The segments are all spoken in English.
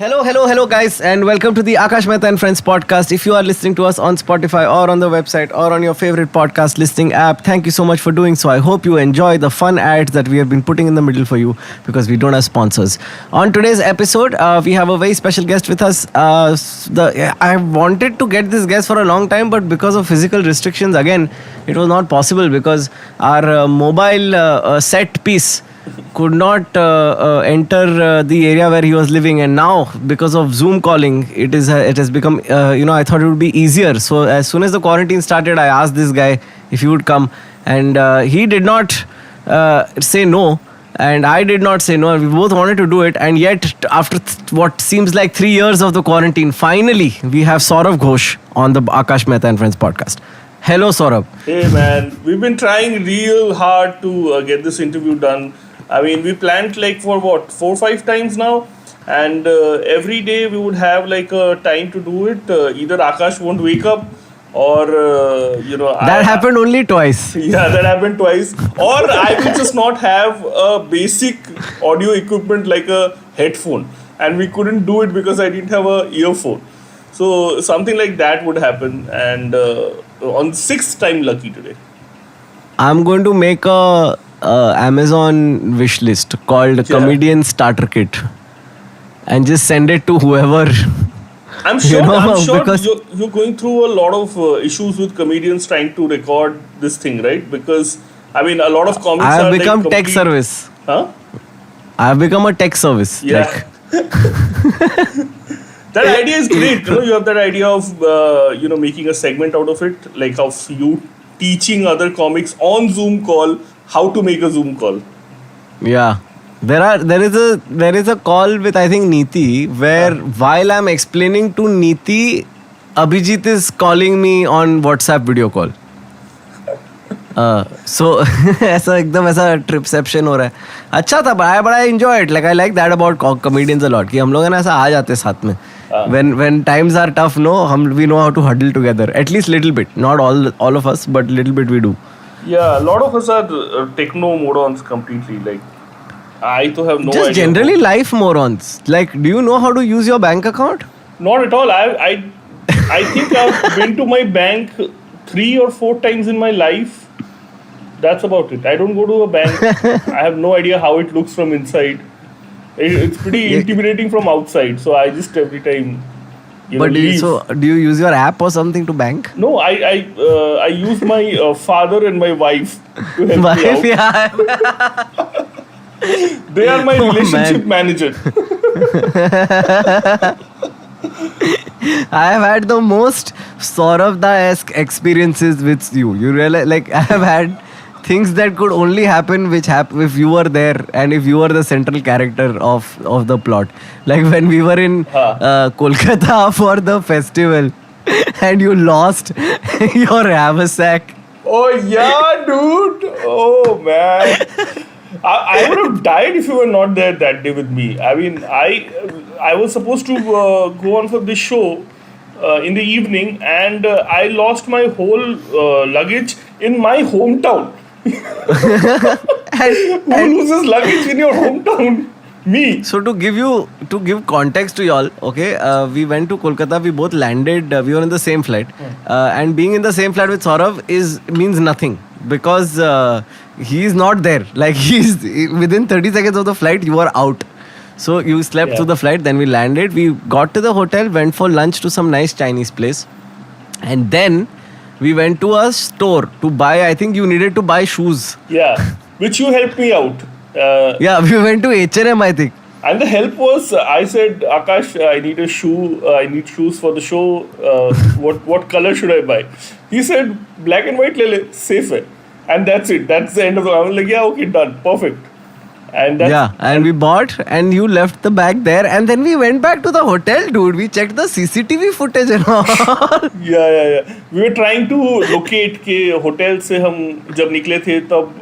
Hello, guys, and welcome to the Akash Mehta and Friends podcast. If you are listening to us on Spotify or on the website or on your favorite podcast listening app, thank you so much for doing so. I hope you enjoy the fun ads that we have been putting in the middle for you because we don't have sponsors. On today's episode, we have a very special guest with us. I wanted to get this guest for a long time, but because of physical restrictions, again, it was not possible because our mobile set piece could not enter the area where he was living, and now because of Zoom calling it has become I thought it would be easier. So as soon as the quarantine started, I asked this guy if he would come, and he did not say no, and I did not say no. We both wanted to do it, and yet after what seems like 3 years of the quarantine, finally we have Saurav Ghosh on the Akash Mehta and Friends podcast. Hello, Saurav. Hey man, we've been trying real hard to get this interview done. I mean, we planned like for 4-5 times now, and every day we would have like a time to do it. Either Akash won't wake up, or that happened only twice. Yeah, that happened twice. Or I will just not have a basic audio equipment like a headphone, and we couldn't do it because I didn't have a earphone. So something like that would happen, and on 6th time lucky today. I'm going to make a Amazon wish list called Comedian Starter Kit and just send it to whoever. I'm sure because you're going through a lot of issues with comedians trying to record this thing, right? Because I mean, a lot of comics I have become tech service. Huh? I have become a tech service. Yeah. That idea is great. You have that idea of making a segment out of it, like of you teaching other comics on Zoom call how to make a Zoom call. Yeah. There is a call with, I think, Neeti, where while I'm explaining to Neeti, Abhijit is calling me on WhatsApp video call. So ऐसा एकदम ऐसा ट्रिपसेप्शन हो रहा है. अच्छा था, but I enjoy it. Like I like that about comedians a lot. कि हम लोग ना ऐसा आ जाते हैं साथ में. When times are tough, we know how to huddle together. At least little bit. Not all of us, but little bit we do. Yeah, a lot of us are techno morons completely. Like, I to have no idea. Just generally life morons. Like, do you know how to use your bank account? Not at all. I think I've been to my bank 3 or 4 times in my life. That's about it. I don't go to a bank. I have no idea how it looks from inside. It's pretty intimidating from outside. So I just every time. Do you use your app or something to bank? No, I use my father and my wife to help me out. Yeah. They are my relationship manager. I have had the most Saurav-esque experiences with you. You realize, like, I have had things that could only happen if you were there and if you were the central character of the plot. Like when we were in Kolkata for the festival and you lost your haversack. Oh yeah, dude. Oh man. I would have died if you were not there that day with me. I mean, I was supposed to go on for this show in the evening, and I lost my whole luggage in my hometown. Who loses luggage in your hometown? Me. So to give context to y'all, okay, we went to Kolkata. We both landed. We were in the same flight, and being in the same flight with Saurav means nothing because he is not there. Like he's within 30 seconds of the flight, you are out. So you slept through the flight. Then we landed. We got to the hotel, went for lunch to some nice Chinese place, and then we went to a store to buy. I think you needed to buy shoes. Yeah, which you helped me out. We went to H&M, I think. And the help was, I said, Akash, I need a shoe. I need shoes for the show. What color should I buy? He said, black and white, lele, safe hai. And that's it. That's the end of the. I was like, yeah, okay, done, perfect. And we bought, and you left the bag there, and then we went back to the hotel, dude. We checked the CCTV footage and all. Yeah. We were trying to locate के hotel से हम जब निकले थे तब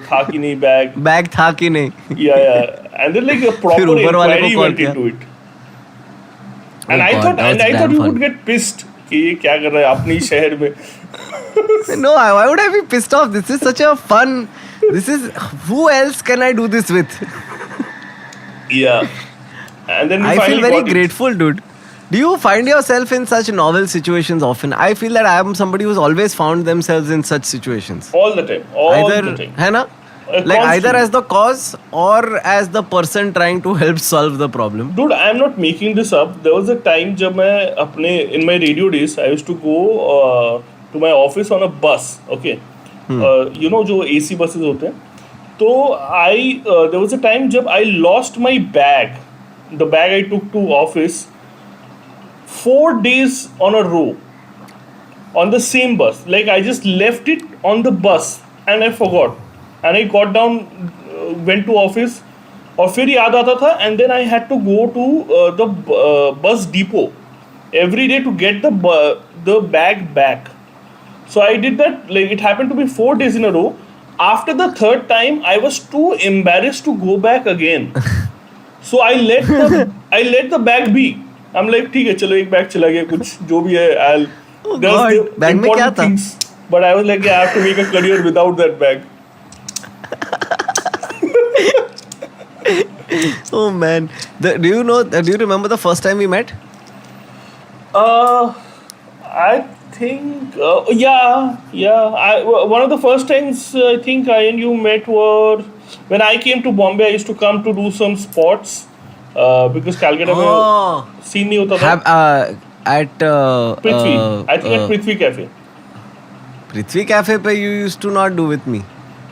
था कि नहीं bag. Bag था कि नहीं. Yeah. And then like a proper inquiry went into it. And I thought you would get pissed कि ये क्या कर रहा है अपने शहर में. No, why would I be pissed off? This is such a fun. Who else can I do this with? Yeah. And then we I feel finally very got it. grateful, dude. Do you find yourself in such novel situations often? I feel that I am somebody who's always found themselves in such situations. All the time. All Either, the time. है ना? Like either Constantly. as the cause or as the person trying to help solve the problem. Dude, I am not making this up. There was a time जब मैं अपने in my radio days, I used to go to my office on a bus. Okay, you know जो AC buses होते हैं. तो there was a time जब I lost my bag, the bag I took to office, 4 days on a row, on the same bus. Like I just left it on the bus and I forgot, and I got down, went to office. और फिर याद आता था and then I had to go to the bus depot every day to get the bag back. So I did that. Like it happened to be 4 days in a row. After the third time, I was too embarrassed to go back again. So I let the bag be. I'm like ठीक है चलो एक bag चला गया कुछ जो भी है I'll. Oh There's God, the bag में क्या important था? things. But I was like yeah, I have to make a career without that bag. Oh man. Do you know? Do you remember the first time we met? I think one of the first times I think I and you met were when I came to Bombay. I used to come to do some sports because Calcutta Oh. में scene नहीं होता था. At Prithvi, I think at Prithvi Cafe. Prithvi Cafe pe you used to not do with me.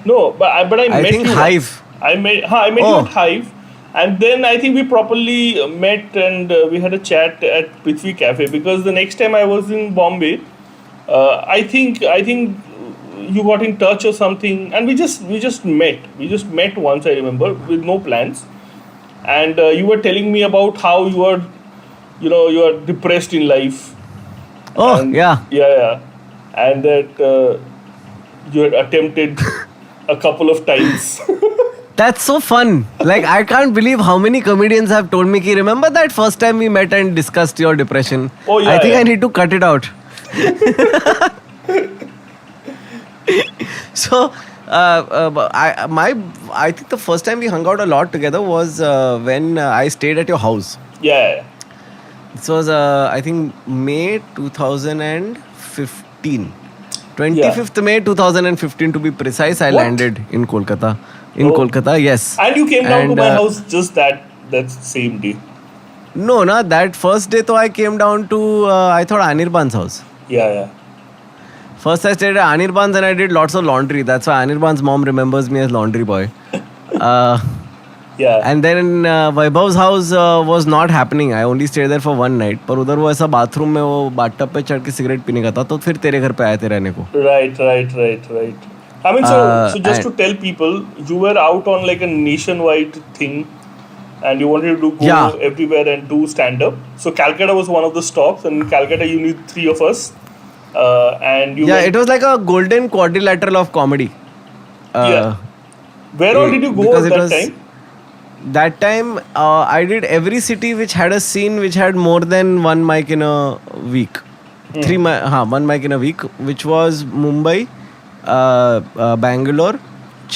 No, but I I met think you. Hive. I met you Oh. at Hive, and then I think we properly met and we had a chat at Prithvi Cafe because the next time I was in Bombay, I think you got in touch or something, and we just met. We just met once, I remember, with no plans, and you were telling me about how you are depressed in life. Oh And- yeah. yeah, and that you had attempted a couple of times. That's so fun. Like I can't believe how many comedians have told me ki remember that first time we met and discussed your depression. Oh, yeah, I think yeah. I need to cut it out. So I think the first time we hung out a lot together was when I stayed at your house. Yeah. This was I think May 2015. 25th May 2015 to be precise. I What? landed in Kolkata. In Oh. Kolkata, yes. And you came down to And, my house just that same day. No, na, that first day, though, I came down to, I thought, Anirban's house. Yeah. First, I stayed at Anirban's and I did lots of laundry. That's why Anirban's mom remembers me as laundry boy. Yeah. And then Vaibhav's house was not happening. I only stayed there for one night. पर उधर वो ऐसा bathroom में वो bathtub पे चढ़ के cigarette पीने का था तो फिर तेरे घर पे आए थे रहने को. Right. I mean, so just to and- tell people, you were out on like a nationwide thing and you wanted to go Yeah. everywhere and do stand-up. So Calcutta was one of the stops, and in Calcutta you need 3 of us. And you Yeah, went, it was like a golden quadrilateral of comedy. Yeah. Where all did you go because at it that was- time? That time, I did every city which had a scene which had more than one mic in a week. One mic in a week, which was Mumbai, Bangalore,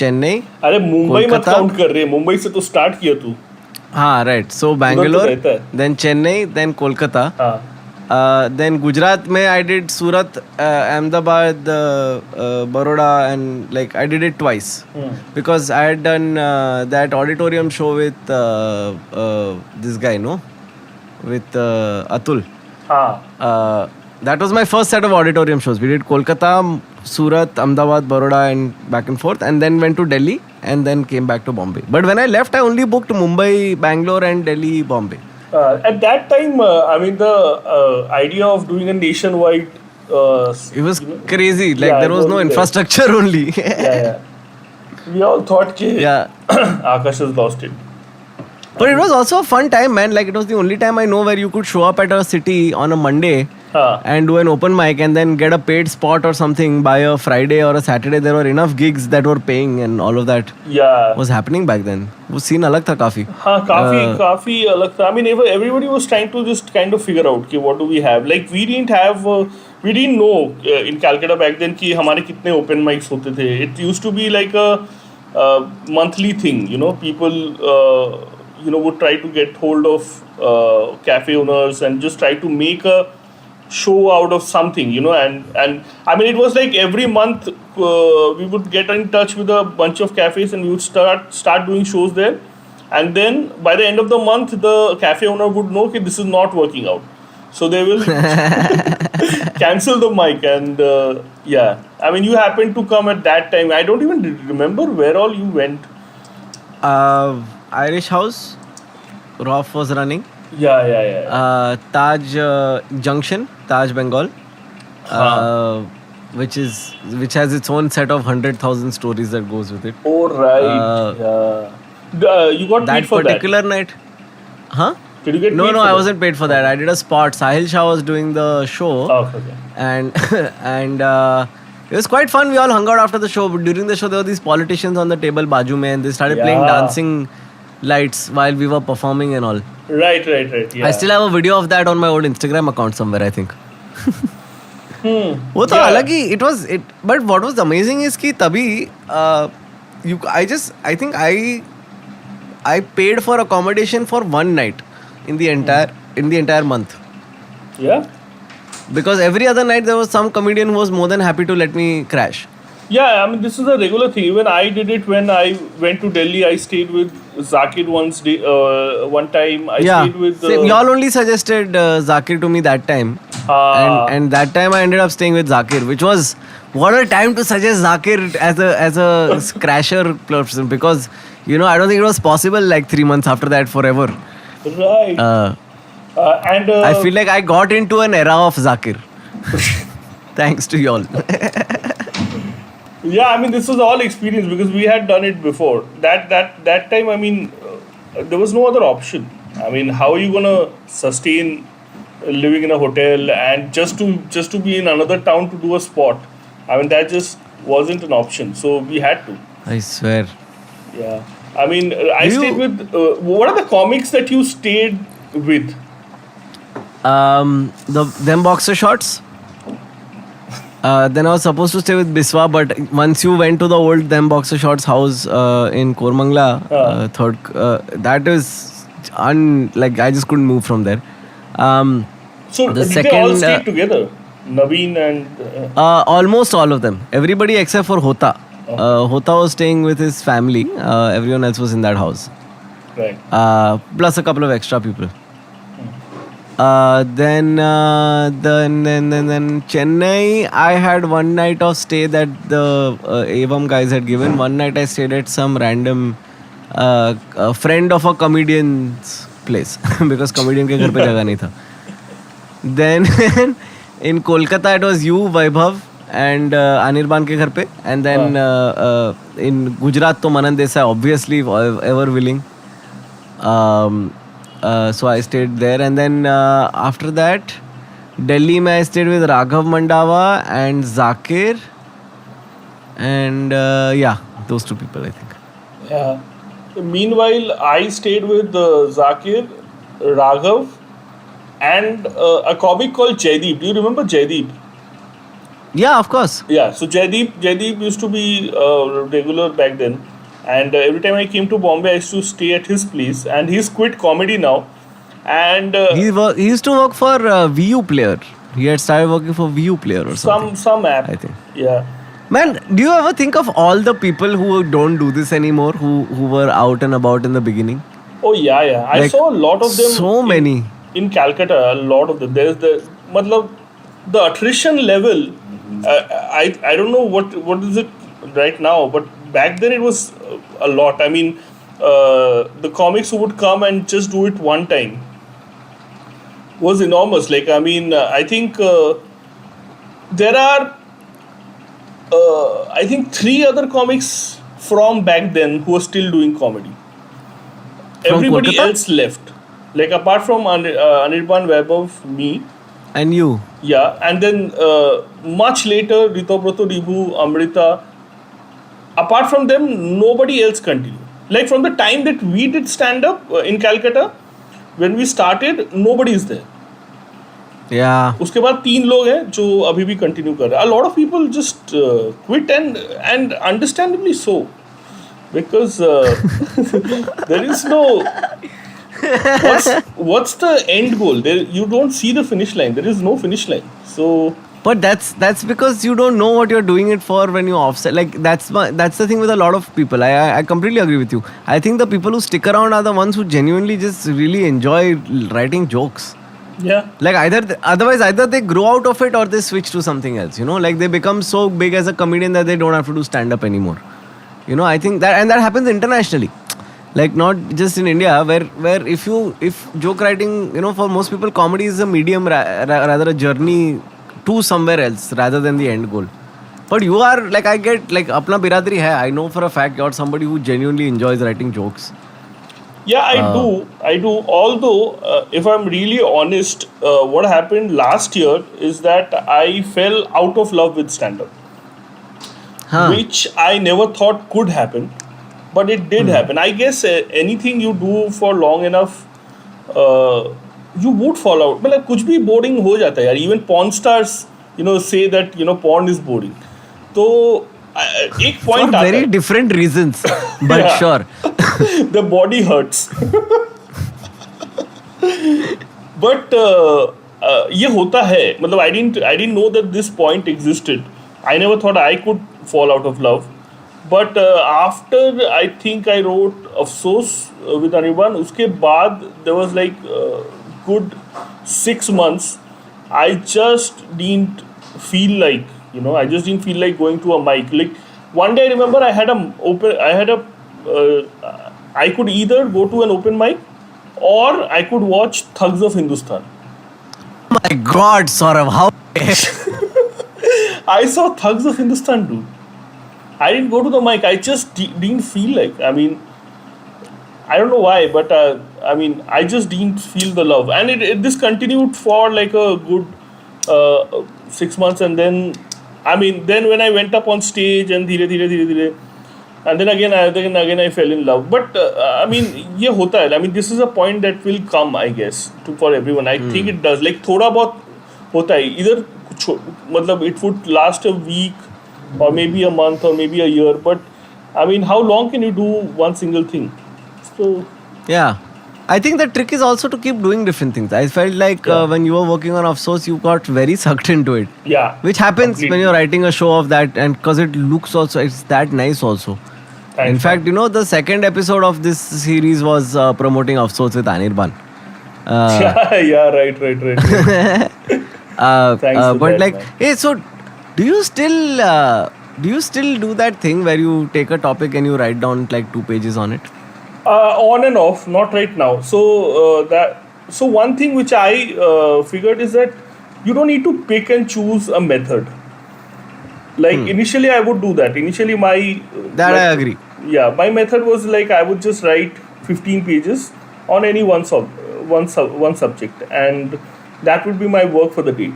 Chennai. अरे मुंबई मत Kolkata. Count कर रहे, मुंबई से तो start किया तू. Right. So Bangalore, रहता है। then Chennai, then Kolkata. हाँ. Then Gujarat mein I did Surat, Ahmedabad, Baroda, and like I did it twice because I had done that auditorium show with this guy, no, with Atul. हाँ. That was my first set of auditorium shows. We did Kolkata, Surat, Ahmedabad, Baroda, and back and forth, and then went to Delhi, and then came back to Bombay. But when I left, I only booked Mumbai, Bangalore, and Delhi, Bombay. At that time, I mean, the idea of doing a nationwide. It was crazy. Like Yeah, there was it no was there. infrastructure only. Yeah. We all thought कि Yeah. Akash has lost it. But it was also a fun time, man. Like it was the only time I know where you could show up at a city on a Monday हाँ. and do an open mic and then get a paid spot or something by a Friday or a Saturday. There were enough gigs that were paying and all of that Yeah. was happening back then. वो scene अलग था काफी. हाँ, काफी अलग था. I mean, everybody was trying to just kind of figure out कि what do we have. Like we didn't know in Calcutta back then कि हमारे कितने open mics होते थे. It used to be like a monthly thing, you know. People would try to get hold of cafe owners and just try to make a show out of something, and I mean, it was like every month we would get in touch with a bunch of cafes and we would start doing shows there, and then by the end of the month the cafe owner would know that this is not working out, so they will cancel the mic. And I mean, you happened to come at that time. I don't even remember where all you went. Irish House, Rof was running. Yeah. Taj Junction, Taj Bengal, which has its own set of 100,000 stories that goes with it. Oh right. You got That paid for particular night, huh? Did you get No, paid no, for I that? wasn't paid for that. I did a spot. Sahil Shah was doing the show, Oh, okay. and and it was quite fun. We all hung out after the show. But during the show, there were these politicians on the table, Baju mein, and they started playing Yeah. dancing lights while we were performing and all. Right. Yeah. I still have a video of that on my old Instagram account somewhere, I think. वो तो Yeah. अलग ही it was it, but what was amazing is कि तभी I think I paid for accommodation for one night in the entire month, Yeah. because every other night there was some comedian who was more than happy to let me crash. Yeah, I mean, this is a regular thing. Even I did it when I went to Delhi. I stayed with Zakir one time. I stayed with... Same. Y'all only suggested Zakir to me that time, and that time I ended up staying with Zakir, which was what a time to suggest Zakir as a crasher person, because I don't think it was possible like 3 months after that forever. Right. And I feel like I got into an era of Zakir thanks to y'all. yeah, I mean, this was all experience because we had done it before. That time, I mean, there was no other option. I mean, how are you gonna sustain living in a hotel and just to be in another town to do a spot? I mean, that just wasn't an option. So we had to. I swear. Yeah. I mean, I stayed with... what are the comics that you stayed with? Them boxer shorts. Then I was supposed to stay with Biswa, but once you went to the old Them Boxer Shorts house in Kormangla, that is like I just couldn't move from there. So The did they all second, stay together? Naveen and... Almost all of them. Everybody except for Hota. Hota was staying with his family. Everyone else was in that house. right. Plus a couple of extra people. Then Chennai, I had one night of stay that the Avam guys had given. One night I stayed at some random a friend of a comedian's place because comedian ke ghar pe jagah nahi tha. Then in Kolkata it was you, Vaibhav, and Anirban ke ghar pe, and then in Gujarat to Manan Desai, obviously ever willing. So I stayed there, and then after that, Delhi mein I stayed with Raghav Mandava and Zakir, and those two people I think. Yeah. Meanwhile, I stayed with Zakir, Raghav, and a comic called Jaideep. Do you remember Jaideep? Yeah, of course. Yeah. So Jaideep used to be regular back then. And every time I came to Bombay, I used to stay at his place. And he's quit comedy now. And He used to work for VU Player. He had started working for VU Player or something. some app. I think. Yeah. Man, do you ever think of all the people who don't do this anymore, who were out and about in the beginning? Oh yeah. I Like, saw a lot of them. so many. In Calcutta. A lot of them. There's the attrition level. I don't know what is it right now, but back then it was a lot. I mean, the comics who would come and just do it one time was enormous. Like, I mean, I think there are I think 3 other comics from back then who are still doing comedy. From Everybody Kolkata? else left. Like, apart from Anirban, Vaibhav, me. And you? Yeah, and then much later, Ritobrato, Dibu, Amrita. Apart from them, nobody else continued. Like, from the time that we did stand-up in Calcutta, when we started, nobody is there. Yeah. उसके बाद 3 लोग हैं जो अभी भी continue कर रहे हैं. A lot of people just quit and understandably so. because there is no. What's the end goal? There, you don't see the finish line. There is no finish line. So But that's because you don't know what you're doing it for when you offset. Like that's the thing with a lot of people. I completely agree with you. I think the people who stick around are the ones who genuinely just really enjoy writing jokes. yeah, Like otherwise either they grow out of it or they switch to something else. You know, like they become so big as a comedian that they don't have to do stand up anymore. You know, I think that happens internationally. Like not just in India, where if joke writing, you know, for most people comedy is a medium rather a journey to somewhere else rather than the end goal. But you are like, I get like apna biradari hai. I know for a fact you're somebody who genuinely enjoys writing jokes. yeah, I do. Although, if I'm really honest, what happened last year is that I fell out of love with stand-up, Huh. which I never thought could happen, but it did happen. I guess anything you do for long enough, you would fall out. मतलब कुछ भी boring हो जाता है यार. Even porn stars, you know, say that, you know, porn is boring. तो एक For point आता very है. different reasons. But Yeah. sure. The body hurts. But ये होता है. मतलब I didn't know that this point existed. I never thought I could fall out of love. But after I think I wrote Afsos with Anirban, उसके बाद there was like good 6 months. I just didn't feel like, you know, I just didn't feel like going to a mic. Like one day I remember I could either go to an open mic or I could watch Thugs of Hindustan. My God, Saurav, how? I saw Thugs of Hindustan, dude. I didn't go to the mic. I just didn't feel like. I mean, I don't know why, but I mean, I just didn't feel the love, and this continued for like a good 6 months, and then, I mean, then when I went up on stage and धीरे, and then again I fell in love. But I mean, ये होता है. I mean, this is a point that will come, I guess, for everyone. I think it does. Like थोड़ा बहुत होता है. Either मतलब it would last a week, or maybe a month, or maybe a year. But I mean, how long can you do one single thing? So Yeah. I think the trick is also to keep doing different things. I felt like when you were working on Afsos, you got very sucked into it. yeah, Which happens completely. when you're writing a show of that, and because it looks also, it's that nice also. Thanks, In fact, you know, the second episode of this series was promoting Afsos with Anirban. yeah, right. Thanks for But that, like, man. hey, so do you still do that thing where you take a topic and you write down like 2 pages on it? On and off, not right now. So one thing which I figured is that you don't need to pick and choose a method. Like initially, I would do that. Initially, That I agree. Yeah, my method was like I would just write 15 pages on any one subject, and that would be my work for the day.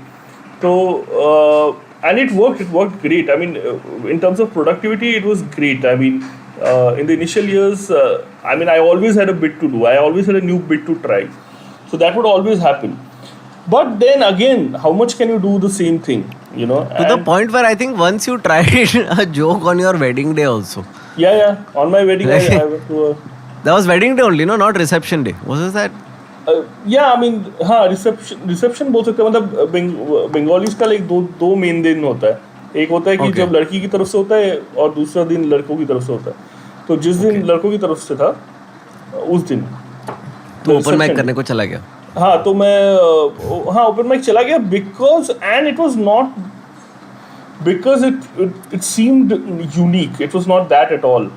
So and it worked. It worked great. I mean, in terms of productivity, it was great. I mean, in the initial years, I mean, I always had a bit to do. I always had a new bit to try. So that would always happen. But then again, how much can you do the same thing? You know, To the point where I think once you tried a joke on your wedding day also. Yeah. On my wedding, I went to a. That was wedding day only, no? Not reception day. Was that? Yeah, I mean, हाँ reception बोल सकते हैं. मतलब Bengalis का like दो main दिन होता है. एक होता है कि Okay. जब लड़की की तरफ से होता है और दूसरा दिन लड़कों की तरफ से होता है. तो जिस दिन लड़कों की तरफ से था उस दिन तो ओपन माइक करने को चला गया. हाँ तो मैं हाँ ओपन माइक चला गया because and it was not because it seemed unique. It was not that at all.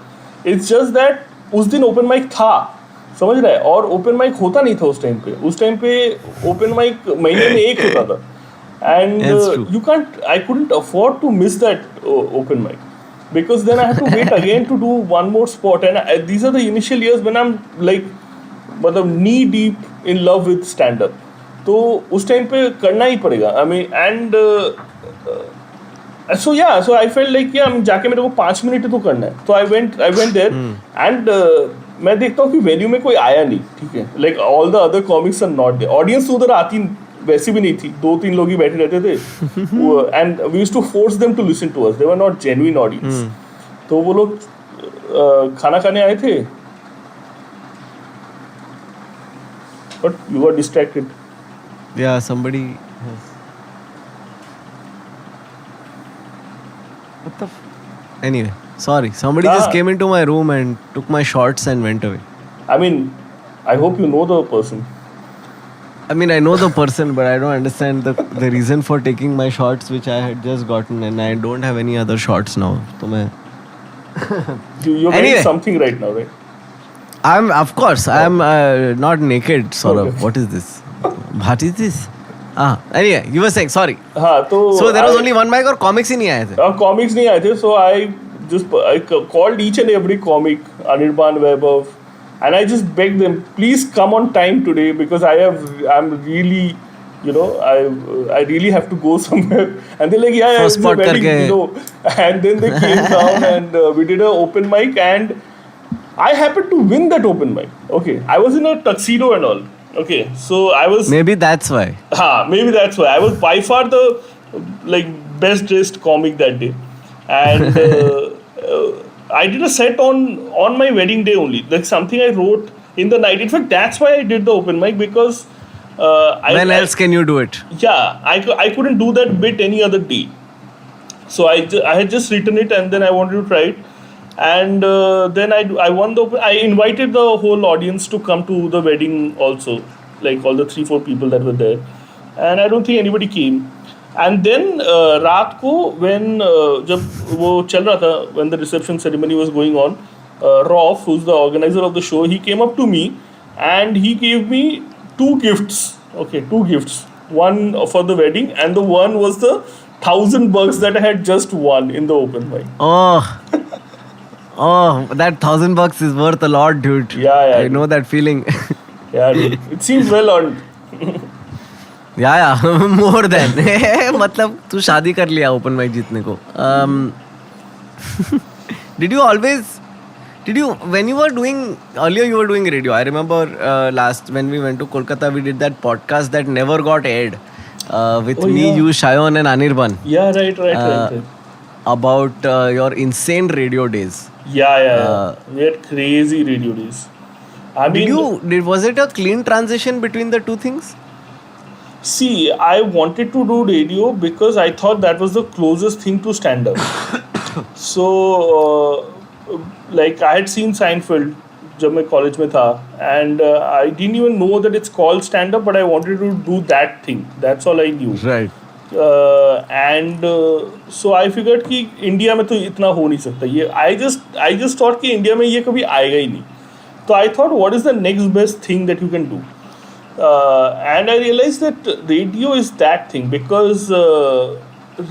It's just that उस दिन ओपन माइक था, समझ रहा है, और ओपन माइक होता नहीं था उस टाइम पे. उस टाइम पे ओपन माइक महीने में एक होता था. And you can't, I couldn't afford to miss that open mic, because then I had to wait again to do one more spot. And these are the initial years when I'm like, मतलब knee deep in love with stand up. तो उस time पे करना ही पड़ेगा. I mean, and so yeah, so I felt like yeah, जाके मेरे को 5 minute तो करना है. तो I went there and मैं देखता हूँ कि वेन्यू में कोई आया नहीं. ठीक है, like all the other comics are not there. Audience तो उधर आती वैसी भी नहीं थी. 2-3 लोग ही बैठे रहते थे. And we used to force them to listen to us. They were not genuine audience. तो वो लोग खाना खाने आए थे, but you got distracted. Yeah, somebody has. What the? Anyway, sorry. Somebody just came into my room and took my shorts and went away. I mean, I hope you know the person. I mean, I know the person, but I don't understand the reason for taking my shorts, which I had just gotten, and I don't have any other shorts now. So मैं. You're Anyway. wearing something right now, right? I'm, of course, I'm not naked, sort of. Okay. What is this? What is this? Anyway, you were saying, sorry. हाँ तो So there was only one mic और comics ही नहीं आए थे. comics नहीं आए थे, so I called each and every comic, Anirban, Vaibhav, and I just begged them, please come on time today because I'm really, you know, I really have to go somewhere. And they're like, yeah, First it's a spot wedding, करके. you know. And then they came down and we did an open mic, and I happened to win that open mic. Okay, I was in a tuxedo and all. Okay, so I was. Maybe that's why. Maybe that's why I was by far the best dressed comic that day, and I did a set on my wedding day only. Like something I wrote in the night. In fact, that's why I did the open mic because When else can you do it? yeah, I couldn't do that bit any other day. So I had just written it and then I wanted to try it. And then I won the open. I invited the whole audience to come to the wedding also, like all the 3-4 people that were there. And I don't think anybody came. And then रात को when जब वो चल रहा था, when the reception ceremony was going on, Rolf, who's the organizer of the show, he came up to me and he gave me 2 gifts. Okay, 2 gifts. One for the wedding and the one was the $1,000 that I had just won in the open mic. Oh, that $1,000 is worth a lot, dude. Yeah, I know that feeling. Yeah, dude. It seems well earned. yeah, more than. मतलब तू शादी कर लिया open mic जीतने को. Did you when you were doing earlier you were doing radio? I remember last when we went to Kolkata we did that podcast that never got aired with me, yeah. you, Shayon and Anirban Yeah, right. about your insane radio days. Yeah. We had crazy radio days. I mean, Was it a clean transition between the two things? see, I wanted to do radio because I thought that was the closest thing to stand up. So, like I had seen Seinfeld जब मैं college में था, and I didn't even know that it's called stand up, but I wanted to do that thing. That's all I knew. Right. And so I figured कि India में तो इतना हो नहीं सकता ये. I just thought कि इंडिया में ये कभी आएगा ही नहीं. So I thought, what is the next best thing that you can do? And I realized that radio is that thing because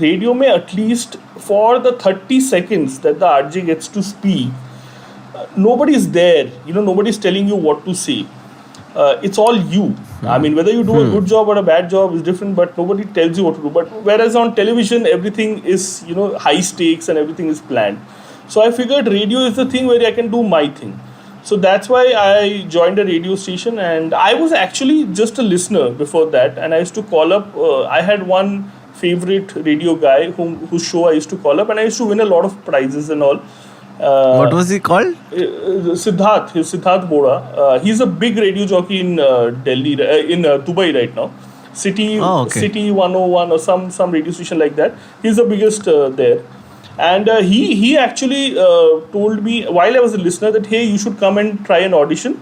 radio में at least for the 30 seconds that the RJ gets to speak, nobody is there. You know, nobody is telling you what to say. It's all you. I mean, whether you do a good job or a bad job is different, but nobody tells you what to do. But whereas on television, everything is, you know, high stakes and everything is planned. So I figured radio is the thing where I can do my thing. So that's why I joined a radio station, and I was actually just a listener before that. And I used to call up. I had one favorite radio guy whose show I used to call up, and I used to win a lot of prizes and all. What was he called? Siddharth Boda. He's a big radio jockey in Delhi, in Dubai right now. City 101 or some radio station like that. He's the biggest there. And he actually told me while I was a listener that hey, you should come and try an audition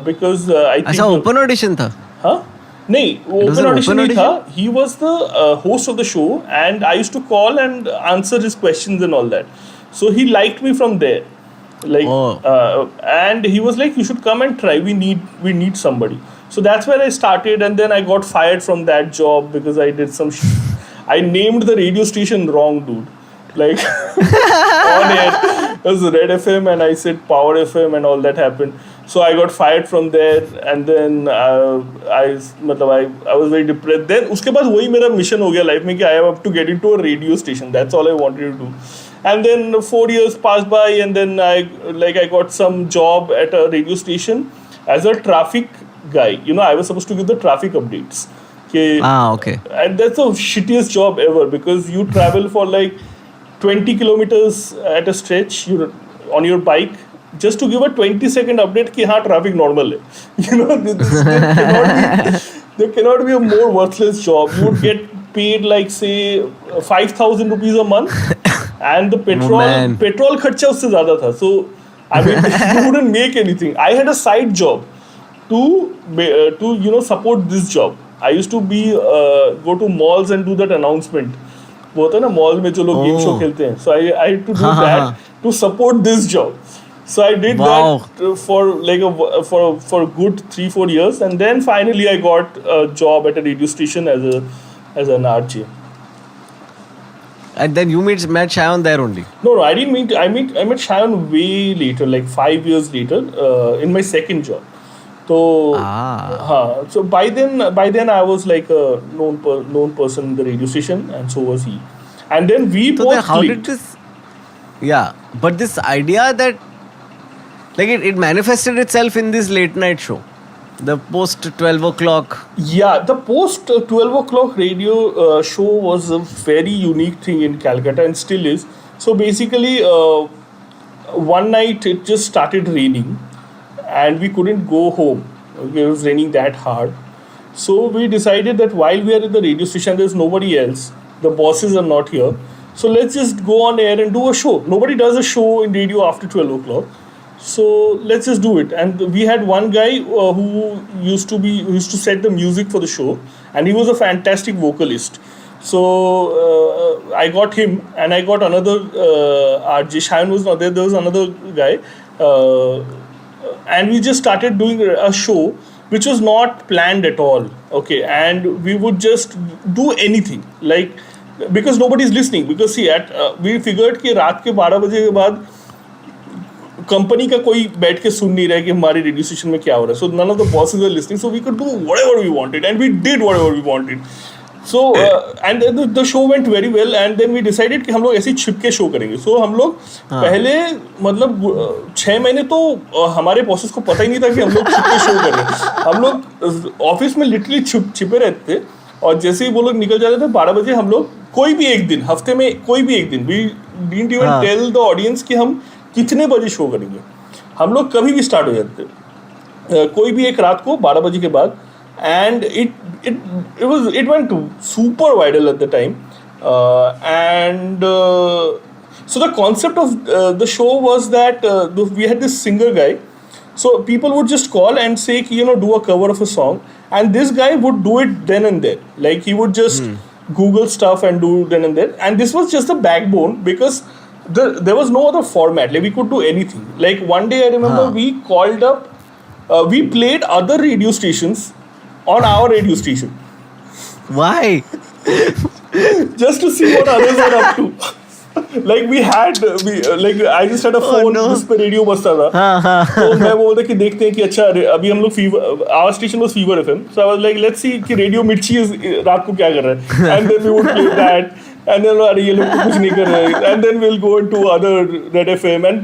because I think. अच्छा open audition था? हाँ? नहीं, open audition नहीं था. He was the host of the show, and I used to call and answer his questions and all that. So he liked me from there, like, and he was like, "You should come and try. We need somebody." So that's where I started, and then I got fired from that job because I did some. I named the radio station wrong, dude. Like on air, it was Red FM, and I said Power FM, and all that happened. So I got fired from there, and then I was very depressed. Then उसके बाद वही मेरा mission हो गया life में कि I have to get into a radio station. That's all I wanted to do. And then 4 years passed by, and then I got some job at a radio station as a traffic guy. You know, I was supposed to give the traffic updates. Okay. And that's the shittiest job ever because you travel for like 20 kilometers at a stretch. on your bike just to give a 20-second update कि हाँ traffic normal है. You know, there cannot be a more worthless job. You would get paid like say 5,000 rupees a month, and the petrol खर्चा उससे ज़्यादा था. So I mean, you wouldn't make anything. I had a side job to support this job. I used to go to malls and do that announcement. वो होता है ना mall में जो लोग गेम शो खेलते हैं. So I had to do that to support this job. So I did that for good 3-4 years, and then finally I got a job at a radio station as an RJ. And then you met Shayan there only? No, I didn't meet. I met Shayan way later, like 5 years later, in my second job. So by then I was like a known person in the radio station, and so was he. And then we both clicked. How did this? Yeah, but this idea that like it manifested itself in this late night show, the post 12 o'clock. Yeah, the post 12 o'clock radio show was a very unique thing in Calcutta and still is. So basically, one night it just started raining and we couldn't go home. It was raining that hard. So we decided that while we are at the radio station, there's nobody else. The bosses are not here. So let's just go on air and do a show. Nobody does a show in radio after 12 o'clock. So let's just do it. And we had one guy who used to set the music for the show, and he was a fantastic vocalist. So I got him, and I got another RJ. Shayan was not there. There was another guy, and we just started doing a show which was not planned at all. Okay, and we would just do anything, like because nobody's listening. Because see, we figured कि रात के 12 बजे के बाद company का कोई बैठ के सुन नहीं रहा है कि हमारे रेडियो स्टेशन में क्या हो रहा है. So none of the bosses are listening, so we could do whatever we wanted, and we did whatever we wanted. So and the show went very well, and then we decided कि हम लोग ऐसे ही छिप के show करेंगे. सो हम लोग पहले मतलब 6 महीने तो हमारे बॉसेस को पता ही नहीं था कि हम लोग छिप के शो कर रहे हैं. हम लोग ऑफिस में लिटरली छिपे रहते थे, और जैसे ही वो लोग निकल जाते थे 12 बजे, हम लोग कोई भी एक दिन, हफ्ते में कोई भी एक दिन, we didn't even tell the audience कि हम कितने बजे शो करेंगे. हम लोग कभी भी स्टार्ट हो जाते थे, कोई भी एक रात को 12 बजे के बाद. And it went super viral at the time, and so the concept of the show was that we had this singer guy. So people would just call and say, do a cover of a song, and this guy would do it then and there. Like he would just Google stuff and do then and there. And this was just the backbone, because there was no other format. Like we could do anything. Like one day I remember we called up, we played other radio stations on our radio station. Why? Just to see what others are up to. Like I just had a phone जिस पे radio बजता था. तो मैं बोलता कि देखते हैं कि अच्छा अभी हम लोग our station was Fever FM. So I was like, let's see कि रेडियो मिर्ची रात को क्या कर रहा है. And then we would play that. And then अरे ये लोग तो कुछ नहीं कर रहे. And then we'll go into other Red FM. And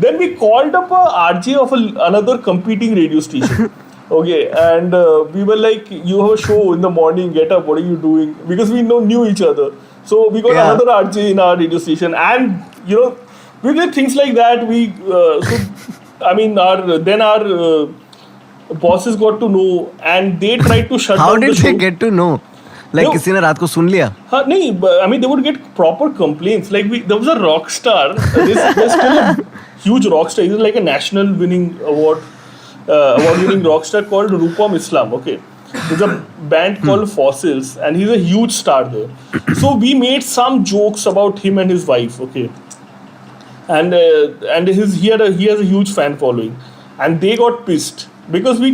then we called up a RJ of another competing radio station. Okay, and we were like, you have a show in the morning, get up, what are you doing? Because we knew each other. So we got another RJ in our radio station, and we did things like that. Our bosses got to know, and they tried to shut down the show. How did they get to know? Like किसी ने रात को सुन लिया? नहीं, I mean they would get proper complaints. Like there was a rock star. There's still a huge rock star. He's like a national winning award-winning rock star called Rupam Islam. Okay. There's a band called Fossils, and he's a huge star there. So we made some jokes about him and his wife, okay, and he has a huge fan following, and they got pissed because we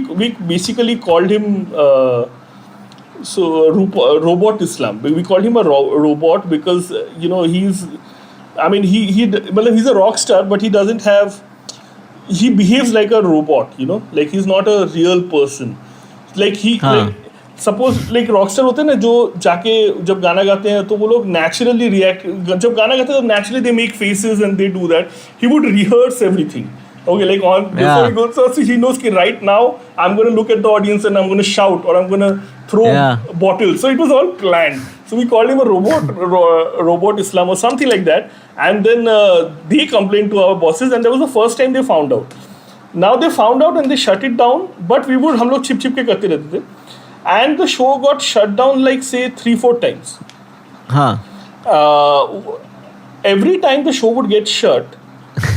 basically called him Robot Islam. We called him a robot because he's a rock star, but he doesn't have. He behaves like a robot, like he's not a real person. Like suppose like rockstar होते हैं ना, जो जाके जब गाना गाते हैं तो वो लोग naturally react. जब गाना गाते हैं तो naturally they make faces and they do that. He would rehearse everything. Okay, like before he goes, so he knows कि right now I'm going to look at the audience and I'm going to shout, or I'm going to throw Yeah. bottles. So it was all planned. So we called him a robot Islam or something like that. And then they complained to our bosses, and that was the first time they found out. Now they found out and they shut it down. But हम लोग छिप छिप के करते रहते थे. And the show got shut down like say 3-4 times. Huh. Every time the show would get shut,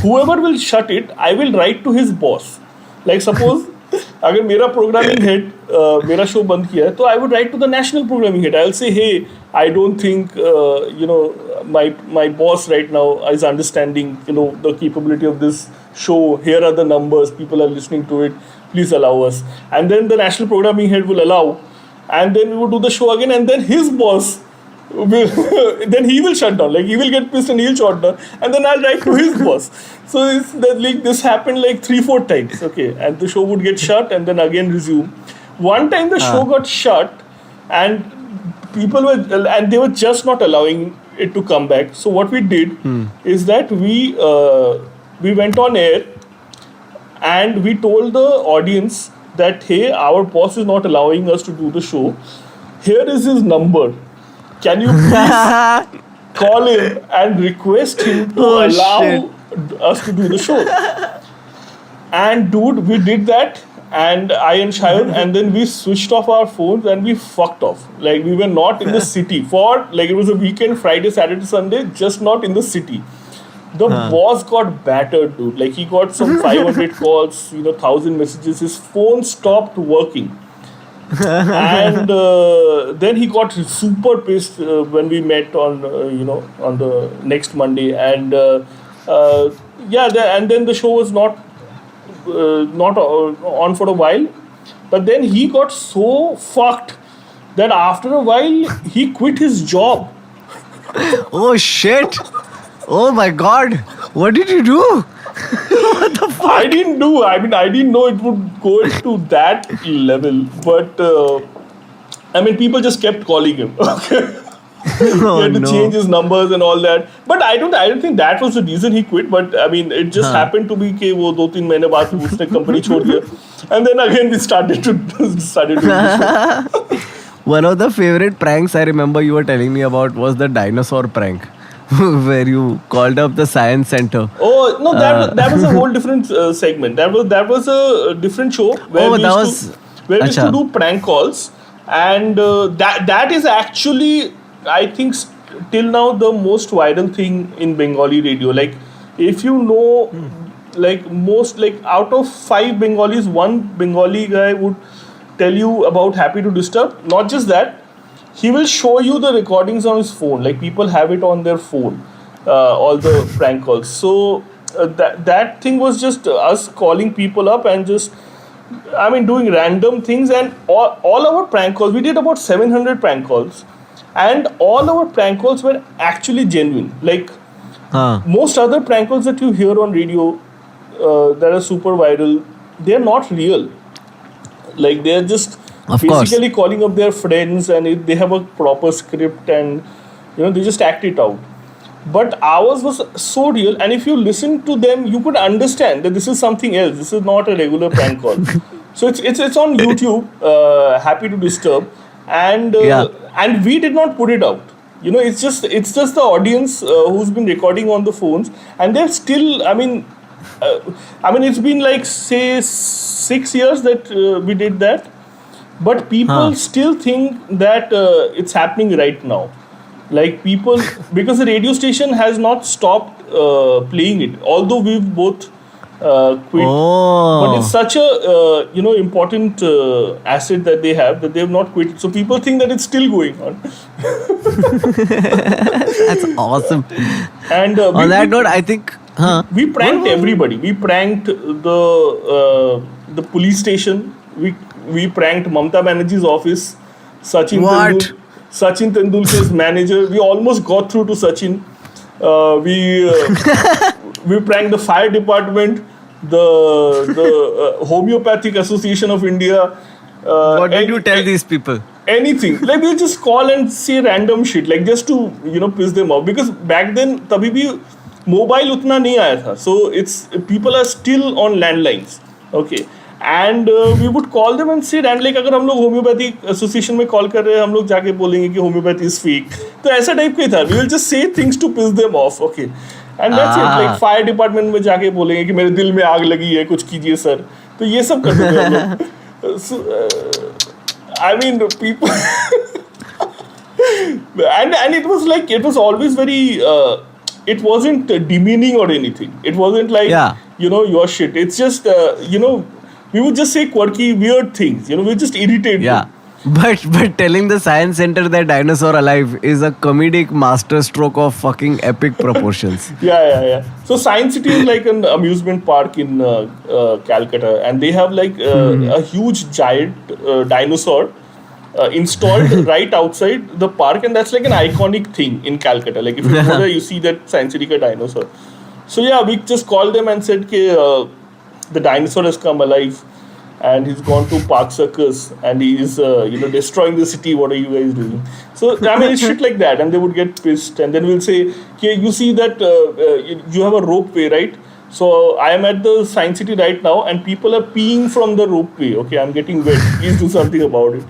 whoever will shut it, I will write to his boss. Like suppose अगर मेरा प्रोग्रामिंग हेड मेरा show बंद किया है तो I would write to the national programming head. I will say hey I don't think my boss right now is understanding the capability of this show. Here are the numbers, people are listening to it, please allow us. And then the national programming head will allow, and then we would do the show again, and then his boss then he will shut down. Like he will get pissed and he'll shut down, and then I'll write to his boss. So this happened like 3-4 times. Okay, and the show would get shut and then again resume. One time the show got shut, and they were just not allowing it to come back. So what we did is that we went on air and we told the audience that hey, our boss is not allowing us to do the show. Here is his number. Can you please call him and request him to allow us to do the show? And dude, we did that, and I and Shayun, and then we switched off our phones and we fucked off. Like we were not in the city for like it was a weekend, Friday, Saturday, Sunday, just not in the city. The boss got battered, dude. Like he got some 500 calls, 1,000 messages. His phone stopped working. And then he got super pissed when we met on on the next Monday, and and then the show was not on for a while. But then he got so fucked that after a while he quit his job. Oh shit! Oh my god! What did you do? I didn't know it would go to that level, but people just kept calling him. Okay. He had to change his numbers and all that. But I don't think that was the reason he quit. But it just happened to be कि वो 2-3 महीने बाद उसने company छोड़ दिया. And then again we started doing the show. One of the favorite pranks I remember you were telling me about was the dinosaur prank. Where you called up the science center. Oh no, that was a whole different segment. That was a different show where we used to do prank calls, and that is actually I think till now the most viral thing in Bengali radio. Like if you know, like most like out of 5 Bengalis, one Bengali guy would tell you about Happy to Disturb. Not just that. He will show you the recordings on his phone. Like people have it on their phone, all the prank calls. So that thing was just us calling people up and just, doing random things. And all our prank calls, we did about 700 prank calls, and all our prank calls were actually genuine. Like most other prank calls that you hear on radio that are super viral, they're not real. Like they're just basically calling up their friends, and they have a proper script, and they just act it out. But ours was so real, and if you listen to them, you could understand that this is something else. This is not a regular prank call. So it's on YouTube, Happy to Disturb, and we did not put it out. It's just the audience who's been recording on the phones, and they're still. It's been like say 6 years that we did that. But people still think that it's happening right now. Like people, because the radio station has not stopped playing it. Although we've both quit. But it's such a important asset that they have that they have not quit. So people think that it's still going on. That's awesome. And on that note, I think we pranked everybody. We pranked the police station. We pranked Mamata Banerjee's office, Sachin Tendulkar's manager. We almost got through to Sachin. We pranked the fire department, the Homeopathic Association of India. What did you tell these people? Anything. Like they just call and say random shit, like just to piss them off. Because back then, तभी भी mobile उतना नहीं आया था. So people are still on landlines. Okay. And we would call them and sit, and like अगर हम लोग homeopathy association में कॉल कर रहे हैं, हम लोग जाके बोलेंगे कि होम्योपैथी इज फेक, तो ऐसा टाइप का ही था. We will just say things to piss them off, okay, and that's it. Like fire department में जाके बोलेंगे कि मेरे दिल में आग लगी है, कुछ कीजिए सर. तो ये सब करते थे हम लोग. So, I mean people and it was like, it was always very it wasn't demeaning or anything. It wasn't like, you know, your shit. It's just you know, we would just say quirky, weird things. You know, we just irritate them. But telling the science center that dinosaur alive is a comedic masterstroke of fucking epic proportions. Yeah. So Science City is like an amusement park in Calcutta, and they have like a huge giant dinosaur installed right outside the park, and that's like an iconic thing in Calcutta. Like if you go there, you see that Science City ka dinosaur. So yeah, we just called them and said कि the dinosaur has come alive and he's gone to Park Circus and he is you know, destroying the city. What are you guys doing? So I mean, it's shit like that, and they would get pissed, and then we'll say, okay, you see that you have a ropeway, right? So I am at the Science City right now, and people are peeing from the ropeway. Okay, I'm getting wet. Please do something about it.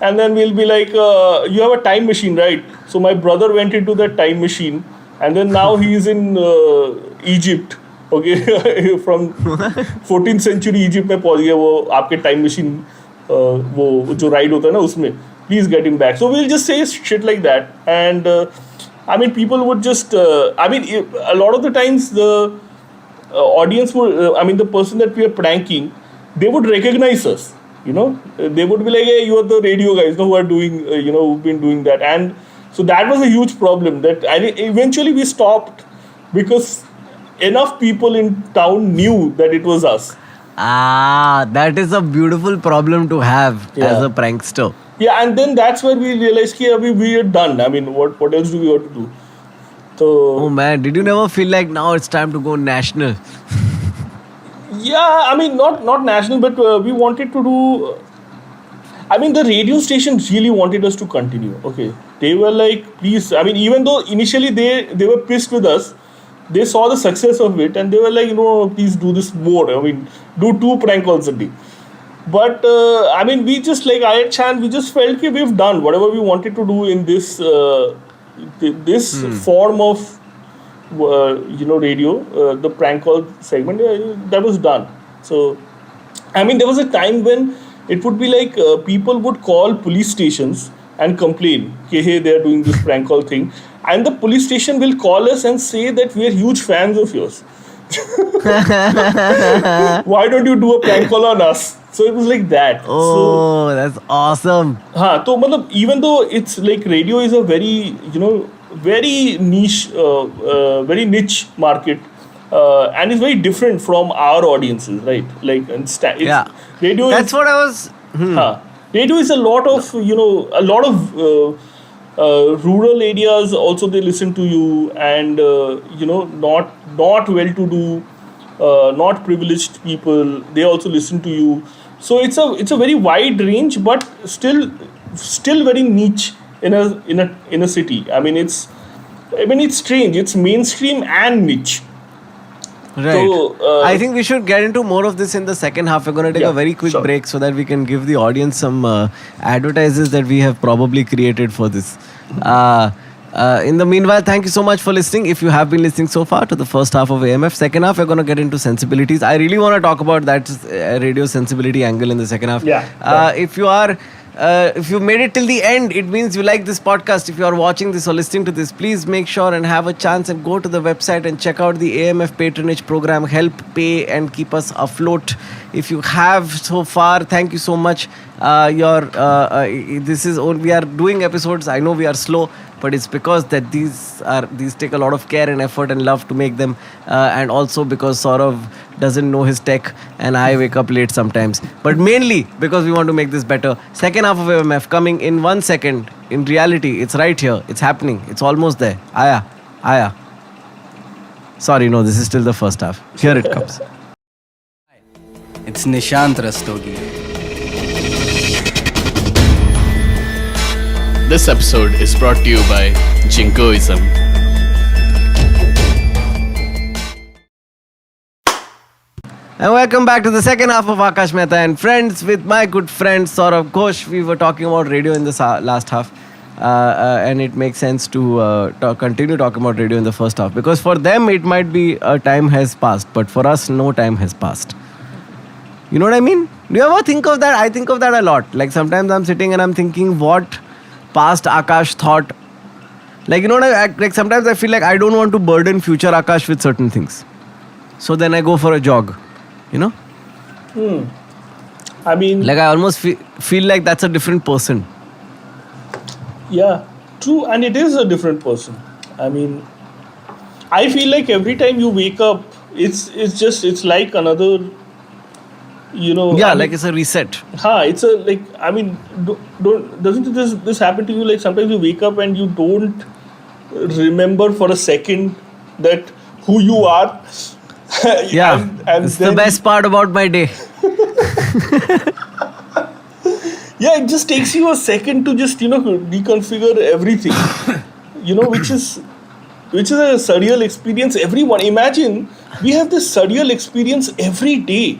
And then we'll be like, you have a time machine, right? So my brother went into that time machine, and then now he is in Egypt. Okay, from 14th century Egypt में पहुंच गया वो आपके time machine वो जो ride होता है ना उसमें. Please get him back. So we'll just say shit like that, and I mean people would just I mean a lot of the times the audience would I mean the person that we are pranking, they would recognize us. You know, they would be like, hey, you are the radio guys, who are doing you know, who've been doing that. And so that was a huge problem that eventually we stopped because enough people in town knew that it was us. That is a beautiful problem to have as a prankster. Yeah, and then that's where we realized that we are done. I mean, what else do we have to do? So, oh man, did you never feel like now it's time to go national? Yeah, I mean, not national, but we wanted to do. I mean, the radio station really wanted us to continue. Okay, they were like, please. I mean, even though initially they were pissed with us, they saw the success of it, and they were like, you know, please do this more. I mean, do 2 prank calls a day. But I mean, we just like I Chan, we just felt that we've done whatever we wanted to do in this form of you know, radio, the prank call segment. That was done. So I mean, there was a time when it would be like people would call police stations and complain, okay, hey, they are doing this prank call thing, and the police station will call us and say that we are huge fans of yours. Why don't you do a prank call on us? So it was like that. Oh, so, that's awesome. So matlab, even though it's like radio is a very, you know, very niche market, and it's very different from our audiences, right? Like, radio. That's what I was. Radio is a lot of, you know, a lot of rural areas also they listen to you, and you know, not well-to-do, not privileged people, they also listen to you. So it's a very wide range, but still very niche in a city. I mean, it's strange. It's mainstream and niche. Right. So, I think we should get into more of this in the second half. We're going to take a very quick break so that we can give the audience some advertises that we have probably created for this. In the meanwhile, thank you so much for listening. If you have been listening so far to the first half of AMF, second half, we're going to get into sensibilities. I really want to talk about that radio sensibility angle in the second half. If you made it till the end, it means you like this podcast. If you are watching this or listening to this, please make sure and have a chance and go to the website and check out the AMF patronage program. Help pay and keep us afloat. If you have so far, thank you so much. We are doing episodes. I know we are slow, but it's because that these take a lot of care and effort and love to make them, and also because Saurav doesn't know his tech and I wake up late sometimes, but mainly because we want to make this better. Second half of AMF coming in 1 second. In reality, it's right here, it's happening, it's almost there. Aya. Sorry, no, this is still the first half. Here it comes. It's Nishant Rastogi. This episode is brought to you by Jingoism. And welcome back to the second half of Akash Mehta and Friends with my good friend Saurabh Ghosh. We were talking about radio in the last half. And it makes sense to continue talking about radio in the first half. Because for them, it might be a time has passed. But for us, no time has passed. You know what I mean? Do you ever think of that? I think of that a lot. Like sometimes I'm sitting and I'm thinking what past Akash thought. Like, you know what like sometimes I feel like I don't want to burden future Akash with certain things. So then I go for a jog. You know? I mean, Like I almost feel like that's a different person. yeah, true, and it is a different person. I mean, I feel like every time you wake up, it's like another, Yeah, like it's a reset. it's a like. I mean, doesn't this happen to you? Like sometimes you wake up and you don't remember for a second that who you are. Yeah, and it's the then- best part about my day. Yeah, it just takes you a second to just reconfigure everything. Which is a surreal experience. Everyone, imagine we have this surreal experience every day.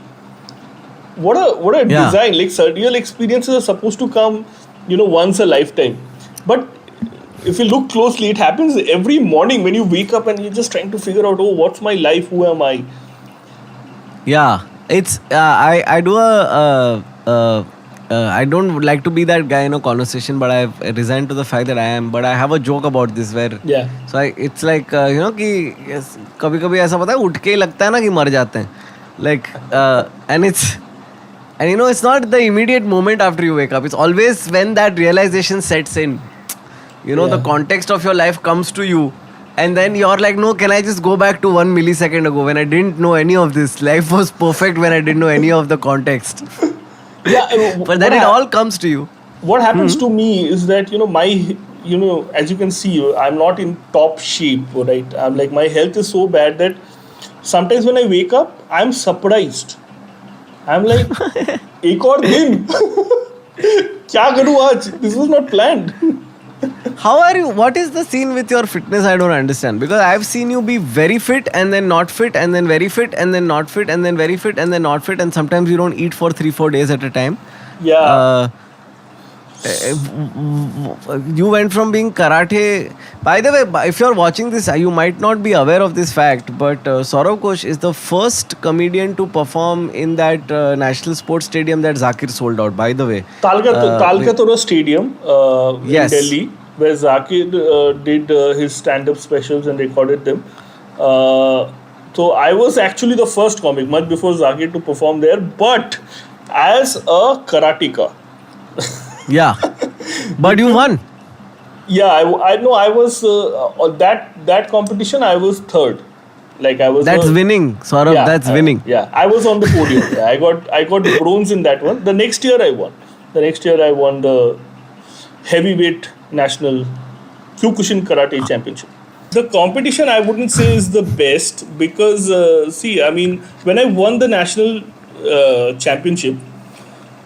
What a Yeah. design! Like surreal experiences are supposed to come, once a lifetime. But if you look closely, it happens every morning when you wake up and you're just trying to figure out, oh, what's my life? Who am I? Yeah, it's I do I don't like to be that guy in a conversation, but I've resigned to the fact that I am. But I have a joke about this where Yeah. so it's like कि कभी-कभी ऐसा पता है उठ के ही लगता है ना कि मर जाते हैं. Like and it's not the immediate moment after you wake up. It's always when that realization sets in. The Yeah. context of your life comes to you. And then you're like, no, can I just go back to 1 millisecond ago when I didn't know any of this? Life was perfect when I didn't know any of the context. Yeah. But then it all comes to you. What happens to me is that my as you can see, I'm not in top shape, right? I'm like, my health is so bad that sometimes when I wake up I'm surprised. I'm like, एक और दिन क्या करूँ आज? This was not planned. How are you? What is the scene with your fitness? I don't understand. Because I've seen you be very fit and then not fit and then very fit and then not fit and then very fit and then not fit. And sometimes you don't eat for 3-4 days at a time. Yeah. You went from being karate. By the way, if you're watching this, you might not be aware of this fact, but Saurabh Ghosh is the first comedian to perform in that National Sports Stadium that Zakir sold out. By the way, Talkatoro Stadium Yes. in Delhi, where Zakir did his stand-up specials and recorded them. So I was actually the first comic, much before Zakir, to perform there, but as a karateka. yeah, but you won. Yeah, I know. I was that competition. I was third. Like I was. That's winning, Saurabh. Yeah, that's winning. Yeah, I was on the podium. Yeah, I got bronze in that one. The next year I won. The next year I won the heavyweight national Kyokushin Karate Championship. The competition I wouldn't say is the best because see, I mean, when I won the national championship,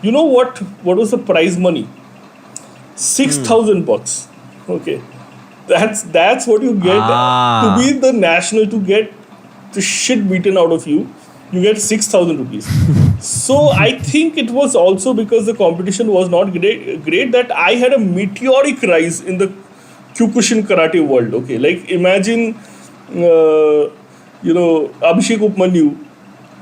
you know what was the prize money? $6,000. Okay, that's what you get to be the national, to get the shit beaten out of you. You get 6,000 rupees. So I think it was also because the competition was not great that I had a meteoric rise in the Kyokushin karate world. Okay, like imagine, Abhishek Upmanyu.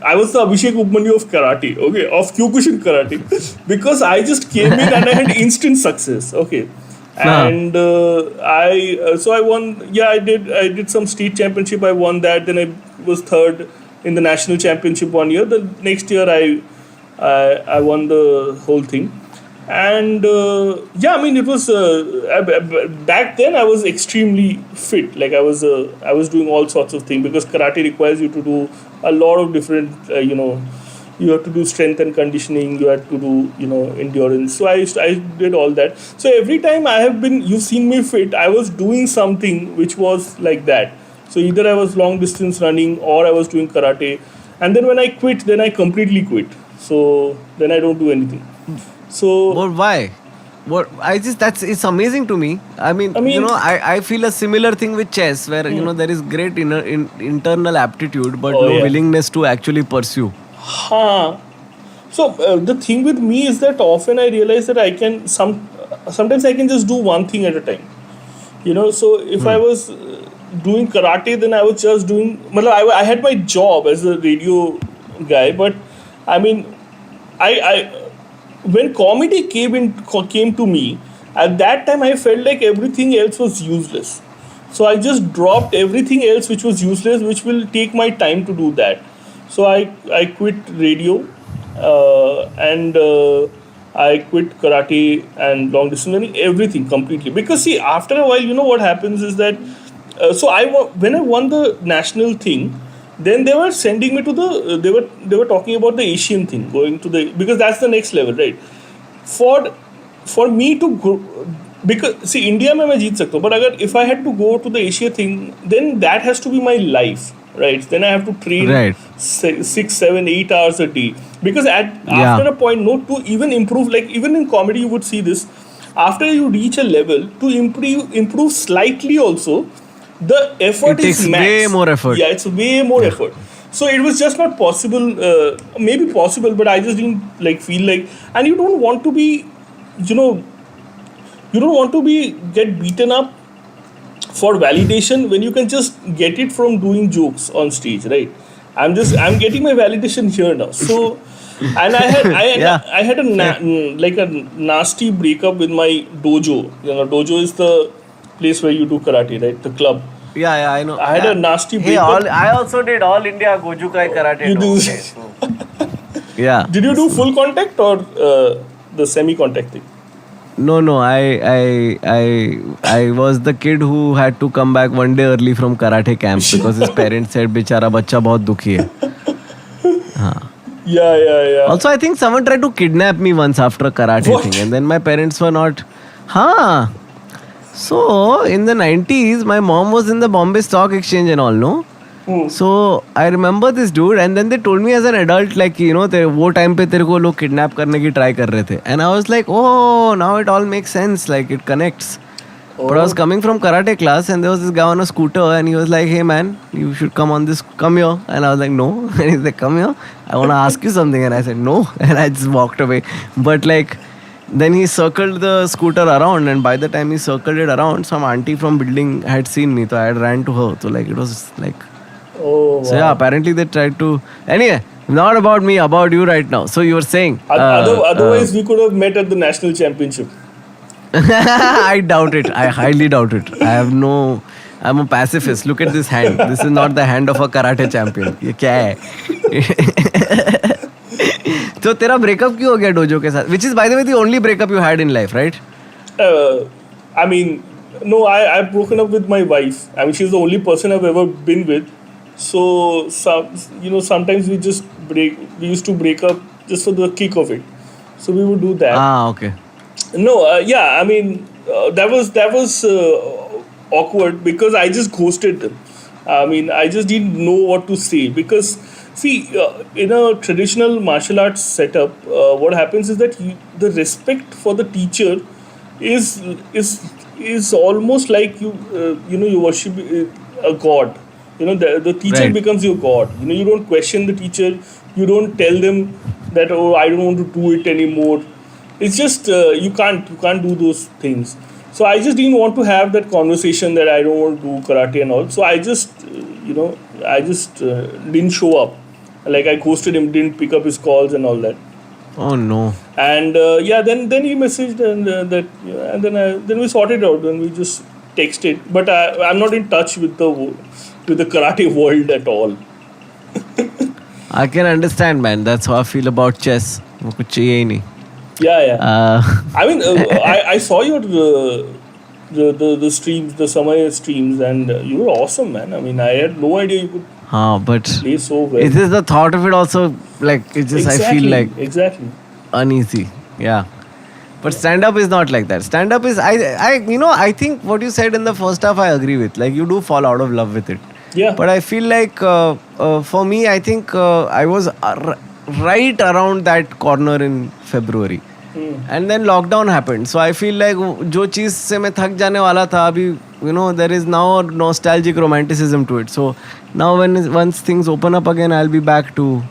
I was the Abhishek Upmanyu of karate, okay, of Kyokushin karate, because I just came in and I had instant success, okay, and so I won. Yeah, I did some state championship. I won that. Then I was third in the national championship 1 year. The next year I won the whole thing, and yeah, I mean it was back then I was extremely fit. Like I was doing all sorts of things because karate requires you to do a lot of different, you have to do strength and conditioning, you have to do, endurance. So I did all that. So every time you've seen me fit, I was doing something which was like that. So either I was long distance running or I was doing karate. And then when I quit, then I completely quit. So then I don't do anything. So But why? It's amazing to me. I mean, I feel a similar thing with chess where, there is great internal aptitude but no yeah. willingness to actually pursue. Huh. So the thing with me is that often I realize that I can sometimes I can just do one thing at a time. So if I was doing karate, then I was just doing. Matlab, I had my job as a radio guy, but I mean, I when comedy came to me at that time, I felt like everything else was useless. So I just dropped everything else which was useless, which will take my time to do that. So I quit radio, and I quit karate and long distance running, everything completely. Because see, after a while, what happens is that when I won the national thing, then they were sending me to they were talking about the Asian thing, going to the, because that's the next level, right? For me to go, because see, India में मैं जीत सकता हूँ, but अगर if I had to go to the Asia thing, then that has to be my life, right? Then I have to train Right. 6, 7, 8 hours a day, because after a point, no, to even improve, like even in comedy you would see this, after you reach a level, to improve slightly also, the effort It is takes max. way more effort. Yeah, it's way more effort. So it was just not possible. Maybe possible, but I just didn't feel like. And you don't want to be, get beaten up for validation when you can just get it from doing jokes on stage, right? I'm getting my validation here now. So, and Yeah. I had a nasty breakup with my dojo. Dojo is the place where you do karate, right? The club. Yeah, I know. I had a nasty Hey, breakup. I also did All India Gojukai Karate. You do. Yeah. Did you do full contact or the semi-contact thing? No. I was the kid who had to come back one day early from karate camp because his parents said, "बेचारा बच्चा बहुत दुखी है." Yeah. Also, I think someone tried to kidnap me once after a karate What? thing, and then my parents were not. Huh. So in the 90s, my mom was in the Bombay Stock Exchange and all, no? So I remember this dude, and then they told me as an adult, like, वो time पे तेरे को लोग kidnap करने की try कर रहे थे, and I was like, oh, now it all makes sense, like it connects. But I was coming from karate class, and there was this guy on a scooter, and he was like, hey man, you should come here, and I was like, no, and he's like, come here, I want to ask you something, and I said no, and I just walked away. But then he circled the scooter around, and by the time he circled it around, some auntie from building had seen me, so I had ran to her. So it was like. Oh, So yeah, apparently they tried to. Anyway, not about me, about you right now. So you were saying. Otherwise, we could have met at the national championship. I doubt it. I highly doubt it. I'm a pacifist. Look at this hand. This is not the hand of a karate champion. ये क्या है? तो तेरा breakup क्यों हो गया dojo के साथ? Which is, by the way, the only breakup you had in life, right? I mean, no, I've broken up with my wife. I mean, she's the only person I've ever been with. So, sometimes we used to break up just for the kick of it. So we would do that. Okay. No, I mean, that was awkward because I just ghosted them. I mean, I just didn't know what to say because, see, in a traditional martial arts setup, what happens is that the respect for the teacher is almost like you worship a god. The teacher Right. becomes your god. You don't question the teacher. You don't tell them that, oh, I don't want to do it anymore. It's just you can't do those things. So I just didn't want to have that conversation that I don't want to do karate and all. So I just didn't show up. Like I ghosted him, didn't pick up his calls and all that. Oh no. And then he messaged and then we sorted out. Then we just texted. But I'm not in touch with the karate world at all. I can understand, man. That's how I feel about chess. वो कुछ चाहिए ही नहीं. Yeah. I mean, I saw your the streams, the summer streams, and you were awesome, man. I mean, I had no idea you could But play so well. it is the thought of it also, like, it's just, I feel like exactly. uneasy. Yeah. But stand-up is not like that. Stand-up is, I think what you said in the first half, I agree with. Like, you do fall out of love with it. Yeah. But I feel like, for me, I think I was right around that corner in February. And then lockdown happened. So I feel like जो चीज़ से मैं थक जाने वाला था अभी, there is now a nostalgic romanticism to it. So now once things open up again, I'll be back to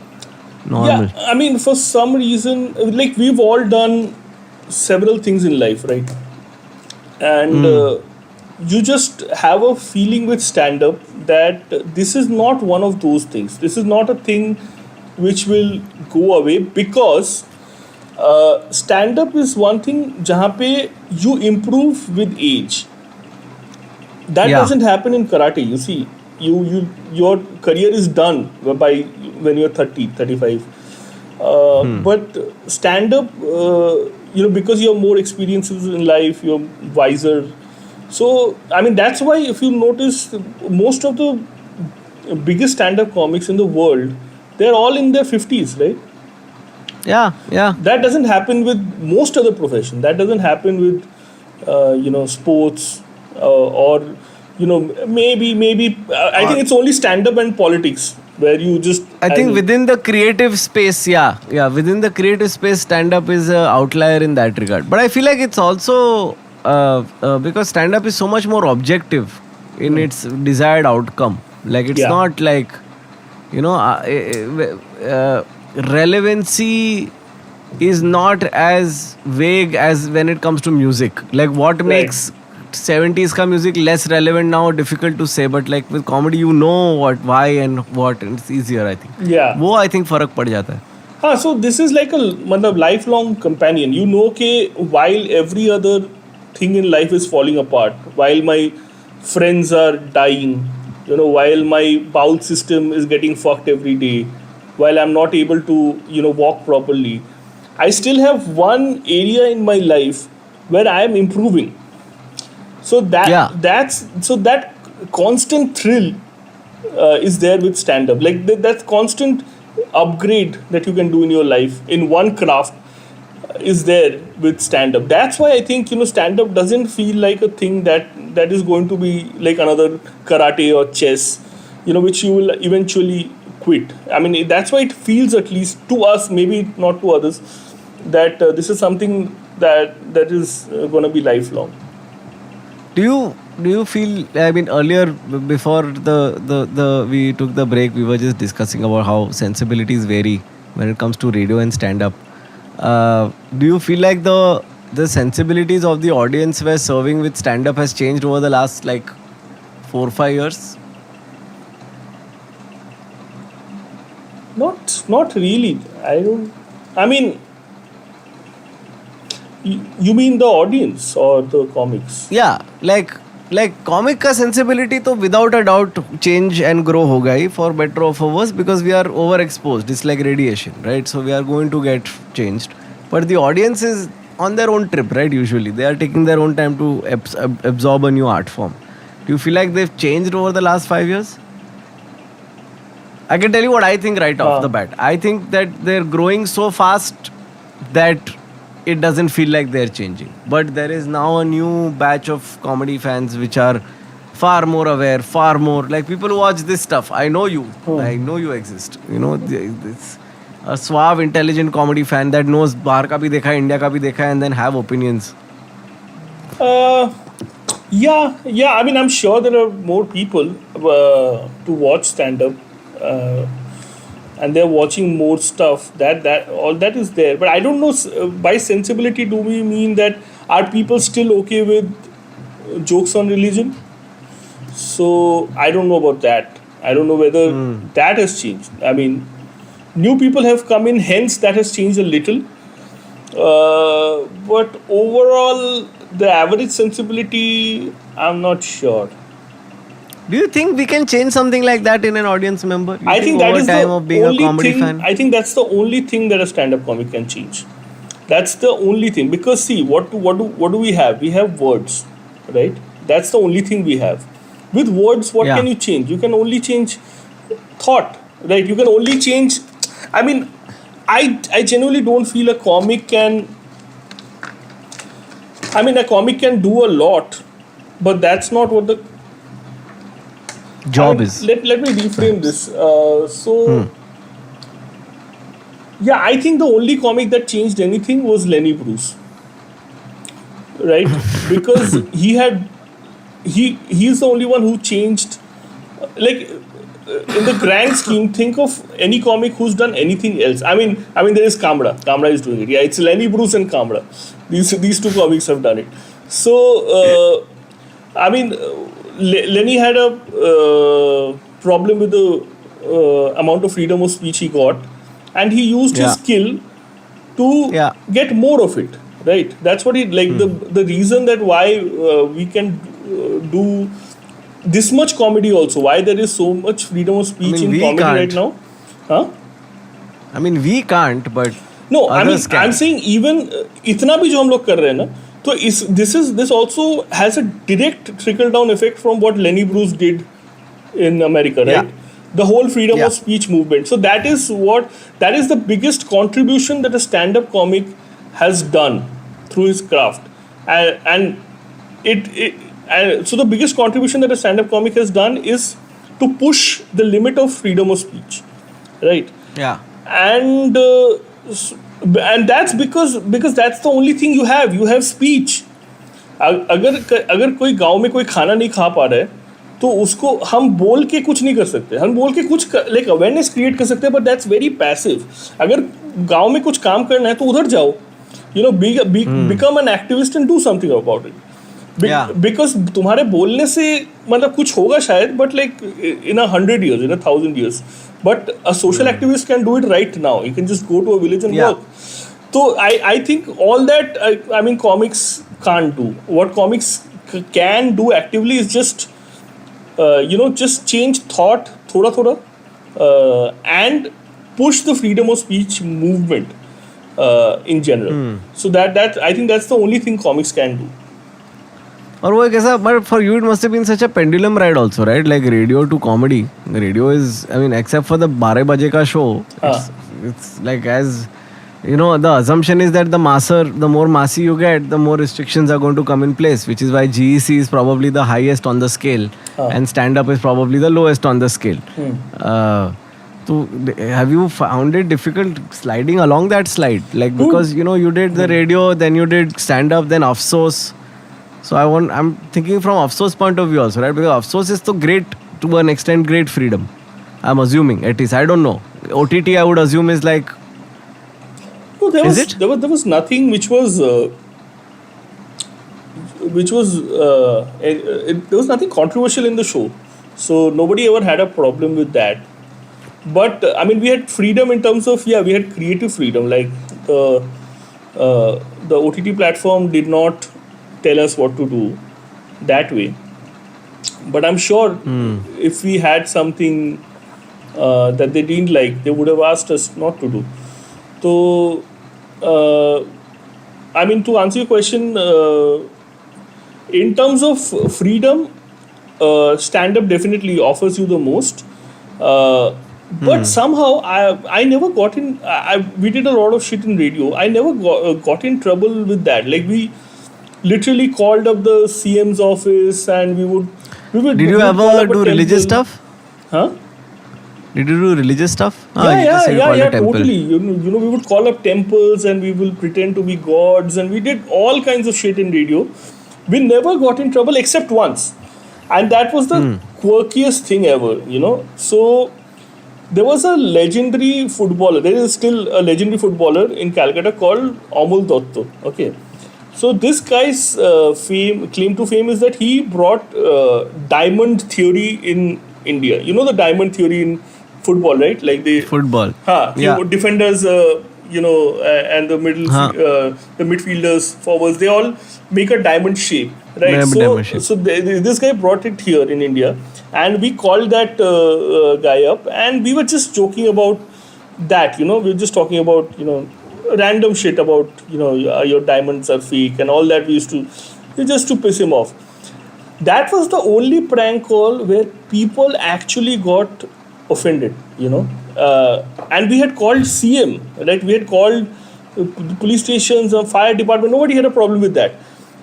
normal. Yeah, I mean, for some reason, like we've all done several things in life, right? And you just have a feeling with stand up that this is not one of those things. This is not a thing which will go away because stand up is one thing jahan pe you improve with age. That Yeah. doesn't happen in karate. You see, your career is done by when you're 30, 35. But stand up, because you have more experiences in life, you're wiser. So, I mean, that's why if you notice, most of the biggest stand up comics in the world, they're all in their 50s, right? Yeah, yeah. That doesn't happen with most other profession. That doesn't happen with, sports or, maybe. I think it's only stand up and politics where you just. I think within the creative space, within the creative space, stand-up is an outlier in that regard. But I feel like it's also because stand-up is so much more objective in its desired outcome. Like it's Yeah. not like, relevancy is not as vague as when it comes to music. Like what makes 70s ka music less relevant now, difficult to say, but like with comedy you know why and what, and it's easier, I think. Yeah. वो I think फर्क पड़ जाता है. So this is like a lifelong companion. You know कि while every other thing in life is falling apart, while my friends are dying, while my bowel system is getting fucked every day, while I'm not able to, walk properly, I still have one area in my life where I am improving. So that constant thrill is there with stand up. Like that constant upgrade that you can do in your life in one craft is there with stand up. That's why I think stand up doesn't feel like a thing that is going to be like another karate or chess, which you will eventually quit. I mean, that's why it feels, at least to us, maybe not to others, that this is something that is going to be lifelong. Do you feel? I mean, earlier before the we took the break, we were just discussing about how sensibilities vary when it comes to radio and stand up. Do you feel like the sensibilities of the audience we're serving with stand up has changed over the last like 4 or 5 years? Not really. I mean, you mean the audience or the comics? Yeah, like comic का sensibility तो without a doubt change and grow होगा ही, for better or for worse, because we are overexposed. It's like radiation, right? So we are going to get changed. But the audience is on their own trip, right? Usually they are taking their own time to absorb a new art form. Do you feel like they've changed over the last 5 years? I can tell you what I think right off the bat. I think that they're growing so fast that it doesn't feel like they're changing. But there is now a new batch of comedy fans which are far more aware, far more like people who watch this stuff. I know you. I know you exist. It's a suave, intelligent comedy fan that knows बाहर का भी देखा है, India का भी देखा है, and then have opinions. Yeah. I mean, I'm sure there are more people to watch stand-up, and they're watching more stuff. That all that is there. But I don't know. By sensibility, do we mean that are people still okay with jokes on religion? So I don't know about that. I don't know whether that has changed. I mean, new people have come in, hence that has changed a little. But overall, the average sensibility, I'm not sure. Do you think we can change something like that in an audience member? I think that over is time the of being only a comedy thing. fan? I think that's the only thing that a stand-up comic can change. That's the only thing, because see, what do we have? We have words, right? That's the only thing we have. With words, what can you change? You can only change thought, right? You can only change. I mean, I genuinely don't feel a comic can. I mean, a comic can do a lot, but that's not what the job is. Let me reframe this. Yeah, I think the only comic that changed anything was Lenny Bruce, right? Because he's the only one who changed. Like in the grand scheme, think of any comic who's done anything else. I mean, there is Kamra. Kamra is doing it. Yeah, it's Lenny Bruce and Kamra. These two comics have done it. So, I mean, Lenny had a problem with the amount of freedom of speech he got, and he used his skill to get more of it. Right? That's what he like. The reason that why we can do this much comedy also, why there is so much freedom of speech in comedy right now, huh? I mean, we can't, but no, I mean, I'm saying even इतना भी जो हम लोग कर रहे हैं ना, तो this also has a direct trickle down effect from what Lenny Bruce did in America, right? The whole freedom of speech movement. So that is the biggest contribution that a stand-up comic has done through his craft, and so the biggest contribution that a stand-up comic has done is to push the limit of freedom of speech, right? Yeah. And that's because that's the only thing you have. You have speech. अगर कोई गांव में कोई खाना नहीं खा पा रहा है, तो उसको हम बोल के कुछ नहीं कर सकते. हम बोल के कुछ लाइक अवेयरनेस क्रिएट कर सकते हैं, बट दैट्स वेरी पैसिव. अगर गांव में कुछ काम करना है तो उधर जाओ. Become an activist and do something about it. Because तुम्हारे बोलने से मतलब कुछ होगा शायद, but like in 100 years, in 1,000 years. But a social activist can do it right now. You can just go to a village and work. So I think all that, I mean, comics can't do. What comics can do actively is just, just change thought, thoda, and push the freedom of speech movement in general. So that I think that's the only thing comics can do. और वो कैसा, but for you it must have been such a pendulum ride also, right? Like radio to comedy. Radio is, I mean, except for the 12 baje ka show, it's like, as you know, the assumption is that the more massy you get, the more restrictions are going to come in place, which is why GEC is probably the highest on the scale and stand-up is probably the lowest on the scale. So have you found it difficult sliding along that slide? Like, because, you did the radio, then you did stand-up, then Afsos. So I'm thinking from Afsos point of view also, right? Because Afsos is so great, to an extent, great freedom. I'm assuming, at least. I don't know. OTT, I would assume, is like... No, there was nothing which was... there was nothing controversial in the show. So nobody ever had a problem with that. But, I mean, we had freedom in terms of, we had creative freedom. Like, the OTT platform did not tell us what to do that way. But I'm sure if we had something that they didn't like, they would have asked us not to do. So, I mean, to answer your question, in terms of freedom, stand-up definitely offers you the most. But somehow, I never got in... we did a lot of shit in radio. I never got in trouble with that. Like, we literally called up the CM's office and we would Did you ever do religious stuff? Huh? Did you do religious stuff? Yeah, totally. We would call up temples and we will pretend to be gods, and we did all kinds of shit in radio. We never got in trouble except once. And that was the quirkiest thing ever, So, there was a legendary footballer. There is still a legendary footballer in Calcutta called Amol Dotto. Okay. So this guy's claim to fame is that he brought diamond theory in India. You know the diamond theory in football, right? Like football. Defenders, and the the midfielders, forwards, they all make a diamond shape, right? So this guy brought it here in India, and we called that guy up, and we were just joking about that. We were just talking about random shit about your diamonds are fake and all that. We used to just to piss him off. That was the only prank call where people actually got offended, and we had called CM, right? We had called police stations or fire department. Nobody had a problem with that.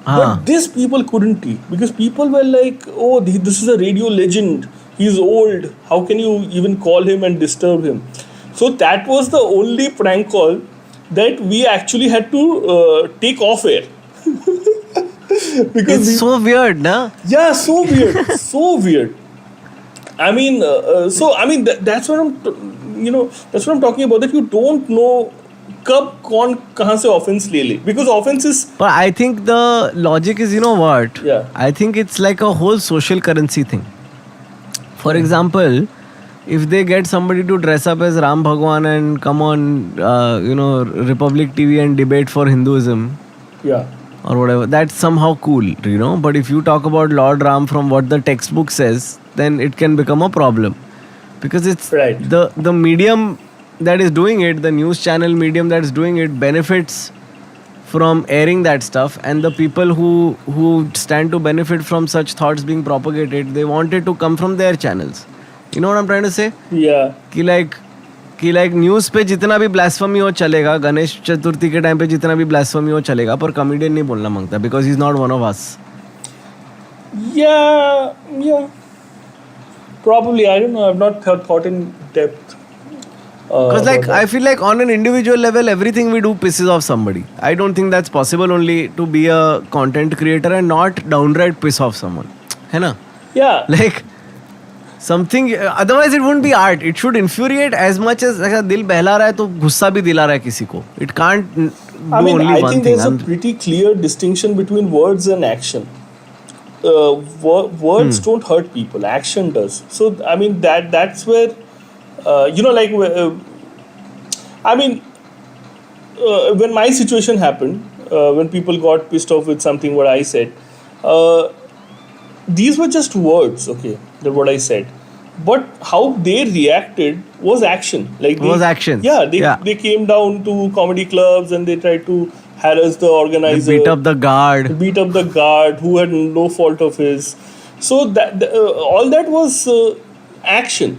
But these people couldn't take, because people were like, oh, this is a radio legend. He's old. How can you even call him and disturb him? So that was the only prank call that we actually had to take off air. Because it's so weird, na? Yeah, so weird. So weird. I mean, that's what that's what I'm talking about. That you don't know कब कौन कहाँ से offense ले ले, because offense is. But I think the logic is, you know what? Yeah. I think it's like a whole social currency thing. For example, if they get somebody to dress up as Ram Bhagwan and come on, Republic TV and debate for Hinduism Yeah. or whatever, that's somehow cool, you know. But if you talk about Lord Ram from what the textbook says, then it can become a problem. Because it's Right. the medium that is doing it, the news channel medium that is doing it, benefits from airing that stuff, and the people who stand to benefit from such thoughts being propagated, they want it to come from their channels. You know what I'm trying to say? Yeah. कि like news पे जितना भी blasphemy हो चलेगा, गणेश चतुर्थी के time पे जितना भी ब्लास्फेमी हो चलेगा, पर कॉमेडियन नहीं बोलना मांगता because he's not one of us. Yeah. Probably, I don't know. I've not thought in depth. Because like about that. I feel like on an individual level, everything we do pisses off somebody. I don't think that's possible only to be a content creator and not downright piss off someone. है ना? Yeah. Like something, otherwise it wouldn't be art. It should infuriate as much as ऐसा दिल बहला रहा है तो गुस्सा भी दिला रहा है किसी को. It can't do I mean, only I one think thing. there's a pretty clear distinction between words and action. Words don't hurt people. Action does. So I mean that's where when my situation happened, when people got pissed off with something what I said, these were just words, okay, that what I said. But how they reacted was action. Like Was action. Yeah, Yeah. they came down to comedy clubs and they tried to harass the They organizer. beat up the guard. Beat up the guard who had no fault of his. So that all that was action,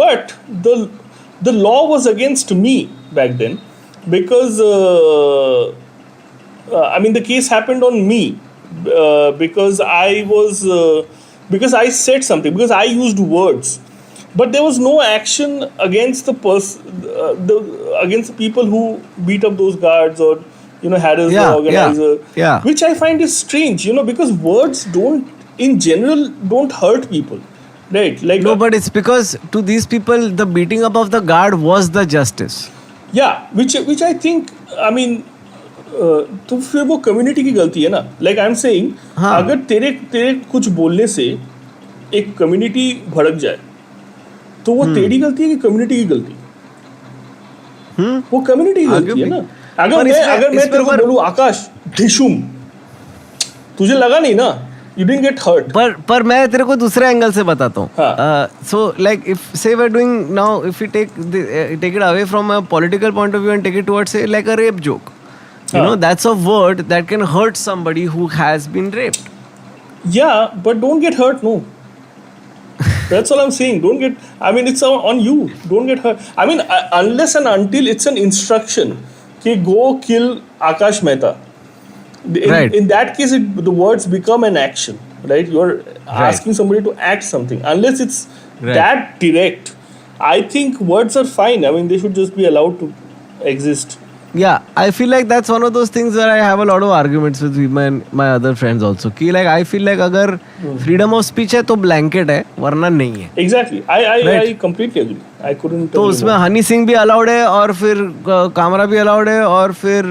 but the law was against me back then because the case happened on me because because I said something, because I used words, but there was no action against the against the people who beat up those guards or harass the organizer, yeah. which I find is strange, because words in general don't hurt people, right? Like No, but it's because to these people, the beating up of the guard was the justice. yeah, which I think, I mean, तो फिर वो community की गलती है ना. Like I am saying, अगर तेरे कुछ बोलने से एक कम्युनिटी भड़क जाए तो वो तेरी गलती है कि कम्युनिटी की गलती? वो कम्युनिटी की गलती है ना. अगर मैं तेरे को बोलूं आकाश ढिशुम, तुझे लगा नहीं ना, you didn't get hurt. पर मैं तेरे को दूसरे एंगल से बताता हूँ. हाँ. So like if say we're doing now, if we take it away from a political point of view and take it towards say like a rape joke, you know, that's a word that can hurt somebody who has been raped. Yeah, but don't get hurt, no. That's all I'm saying. Don't get. I mean, it's on you. Don't get hurt. I mean, unless and until it's an instruction, कि go kill Akash Mehta. Right. In that case, the words become an action, right? You're asking somebody to act something. Unless it's that direct, I think words are fine. I mean, they should just be allowed to exist. Yeah, I feel like that's one of those things where I have a lot of arguments with my other friends also. कि like I feel like अगर freedom of speech है तो blanket है, वरना नहीं है. Exactly. I completely agree. I couldn't. तो उसमें हनी सिंह भी अलाउड है और फिर कामरा भी अलाउड है और फिर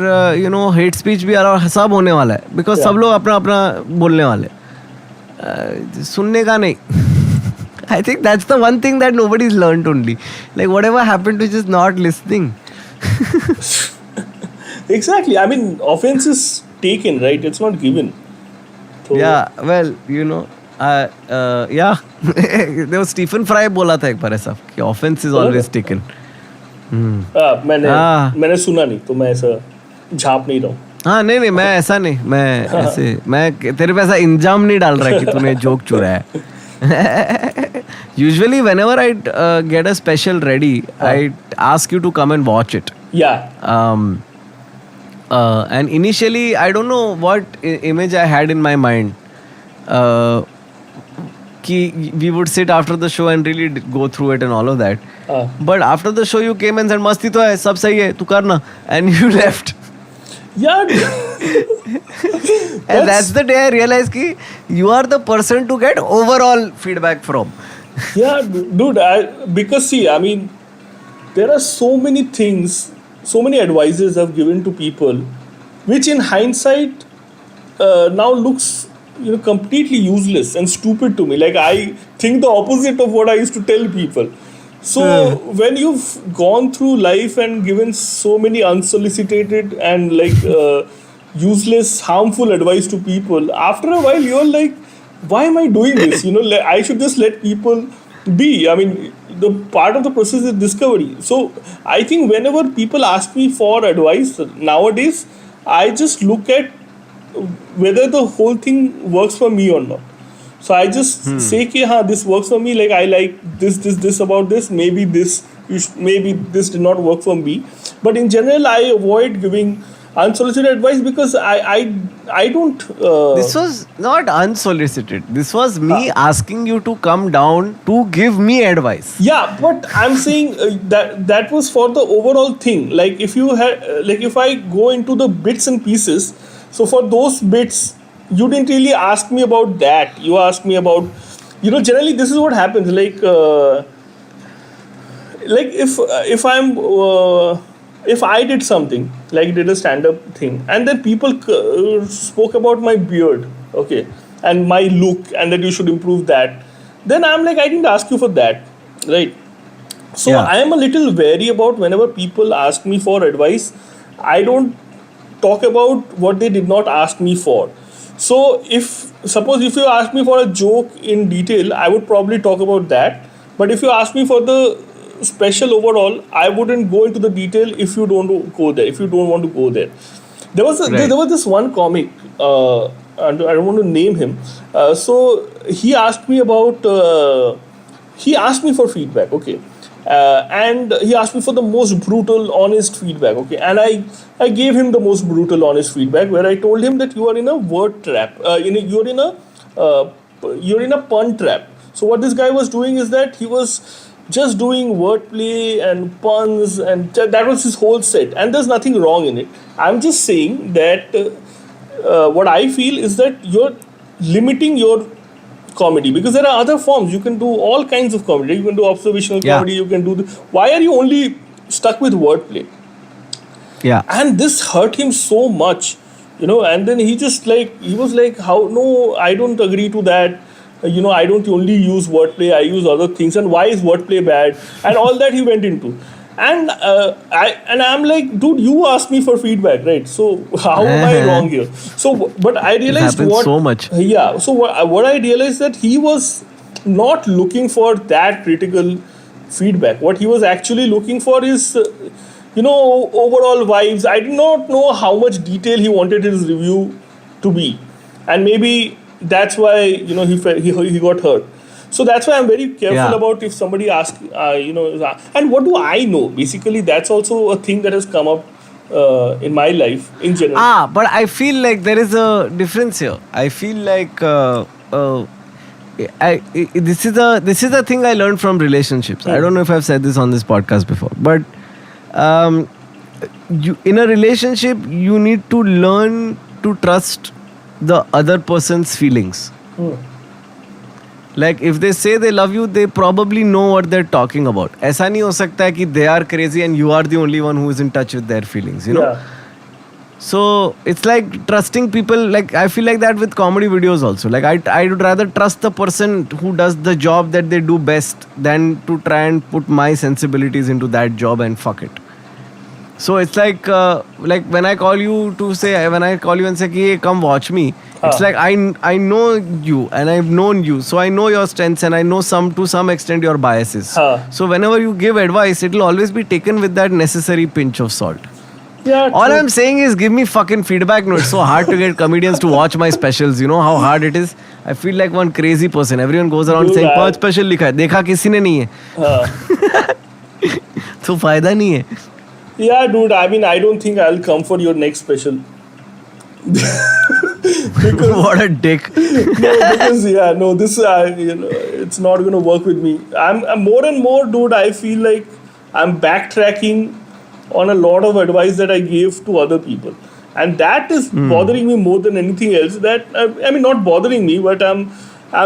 हेट स्पीच भी अलाउड, सब होने वाला है बिकॉज सब लोग अपना अपना बोलने वाले, सुनने का नहीं. I think that's the one thing that nobody's learned only. Like whatever happened to just not listening. Exactly. I mean, offense is taken, right? It's not given. So, Yeah, well, yeah. There was Stephen Fry बोला था एक बार ऐसा कि offense is always taken. मैंने सुना नहीं तो मैं ऐसा झाप नहीं रहा हूँ. हाँ नहीं मैं ऐसा नहीं, मैं ऐसे मैं तेरे पे ऐसा इंजाम नहीं डाल रहा है कि तूने जोक चुरा है. Usually whenever I get a special ready, I ask you to come and watch it. Yeah. And initially I don't know what image I had in my mind. कि we would sit after the show and really go through it and all of that. But after the show you came and said मस्ती तो है, सब सही है, तू करना, and you left. Yeah. And that's the day I realized ki you are the person to get overall feedback from. Yeah, dude. Because see, I mean, there are so many things, so many advices I've given to people, which in hindsight now looks completely useless and stupid to me. Like I think the opposite of what I used to tell people. So when you've gone through life and given so many unsolicited and useless, harmful advice to people, after a while you're like, why am I doing this? I should just let people be. I mean, the part of the process is discovery. So I think whenever people ask me for advice nowadays, I just look at whether the whole thing works for me or not. So I just say, this works for me. Like I like this about this. Maybe maybe this did not work for me. But in general, I avoid giving unsolicited advice because I don't. This was not unsolicited. This was me asking you to come down to give me advice. Yeah, but I'm saying that was for the overall thing. Like if you had, if I go into the bits and pieces, so for those bits, you didn't really ask me about that. You asked me about, generally this is what happens. If I did something, like did a stand-up thing, and then people spoke about my beard, okay, and my look, and that you should improve that, then I'm like, I didn't ask you for that, right? So Yeah. I am a little wary about whenever people ask me for advice. I don't talk about what they did not ask me for. So suppose if you ask me for a joke in detail, I would probably talk about that. But if you ask me for the special overall, I wouldn't go into the detail if you don't go there. If you don't want to go there, there was this one comic. And I don't want to name him. So he asked me he asked me for feedback. Okay. And he asked me for the most brutal, honest feedback. Okay, and I gave him the most brutal, honest feedback where I told him that you are in a word trap. You're in a pun trap. So what this guy was doing is that he was just doing wordplay and puns, and that was his whole set. And there's nothing wrong in it. I'm just saying that what I feel is that you're limiting your comedy because there are other forms. You can do all kinds of comedy. You can do observational comedy. You can do why are you only stuck with wordplay? Yeah. And this hurt him so much, and then he was like, how, no, I don't agree to that. I don't only use wordplay, I use other things, and why is wordplay bad? And all that he went into. And I'm like, dude, you asked me for feedback, right? So how am I wrong here? So, but I realized so much. Yeah. So what I realized that he was not looking for that critical feedback. What he was actually looking for is, overall vibes. I did not know how much detail he wanted his review to be, and maybe that's why he got hurt. So that's why I'm very careful about if somebody asks, and what do I know? Basically, that's also a thing that has come up in my life in general. But I feel like there is a difference here. I feel like this is a thing I learned from relationships. I don't know if I've said this on this podcast before, but in a relationship, you need to learn to trust the other person's feelings. Like if they say they love you, they probably know what they're talking about. ऐसा नहीं हो सकता है कि they are crazy and you are the only one who is in touch with their feelings, Yeah. So it's like trusting people. Like I feel like that with comedy videos also. Like I would rather trust the person who does the job that they do best than to try and put my sensibilities into that job and fuck it. So it's like when I call you and say, "Hey, come watch me." It's like I know you and I've known you, so I know your strengths and I know to some extent your biases. So whenever you give advice, it will always be taken with that necessary pinch of salt. Yeah. All I'm saying is give me fucking feedback. No, it's so hard to get comedians to watch my specials. You know how hard it is? I feel like one crazy person. Everyone goes around saying 5 special लिखा है, देखा किसी ने नहीं है. तो फायदा नहीं है. Yeah, dude. I mean, I don't think I'll come for your next special. Because, what a dick. This it's not gonna work with me. I'm more and more, dude. I feel like I'm backtracking on a lot of advice that I gave to other people, and that is bothering me more than anything else. That I mean, not bothering me, but I'm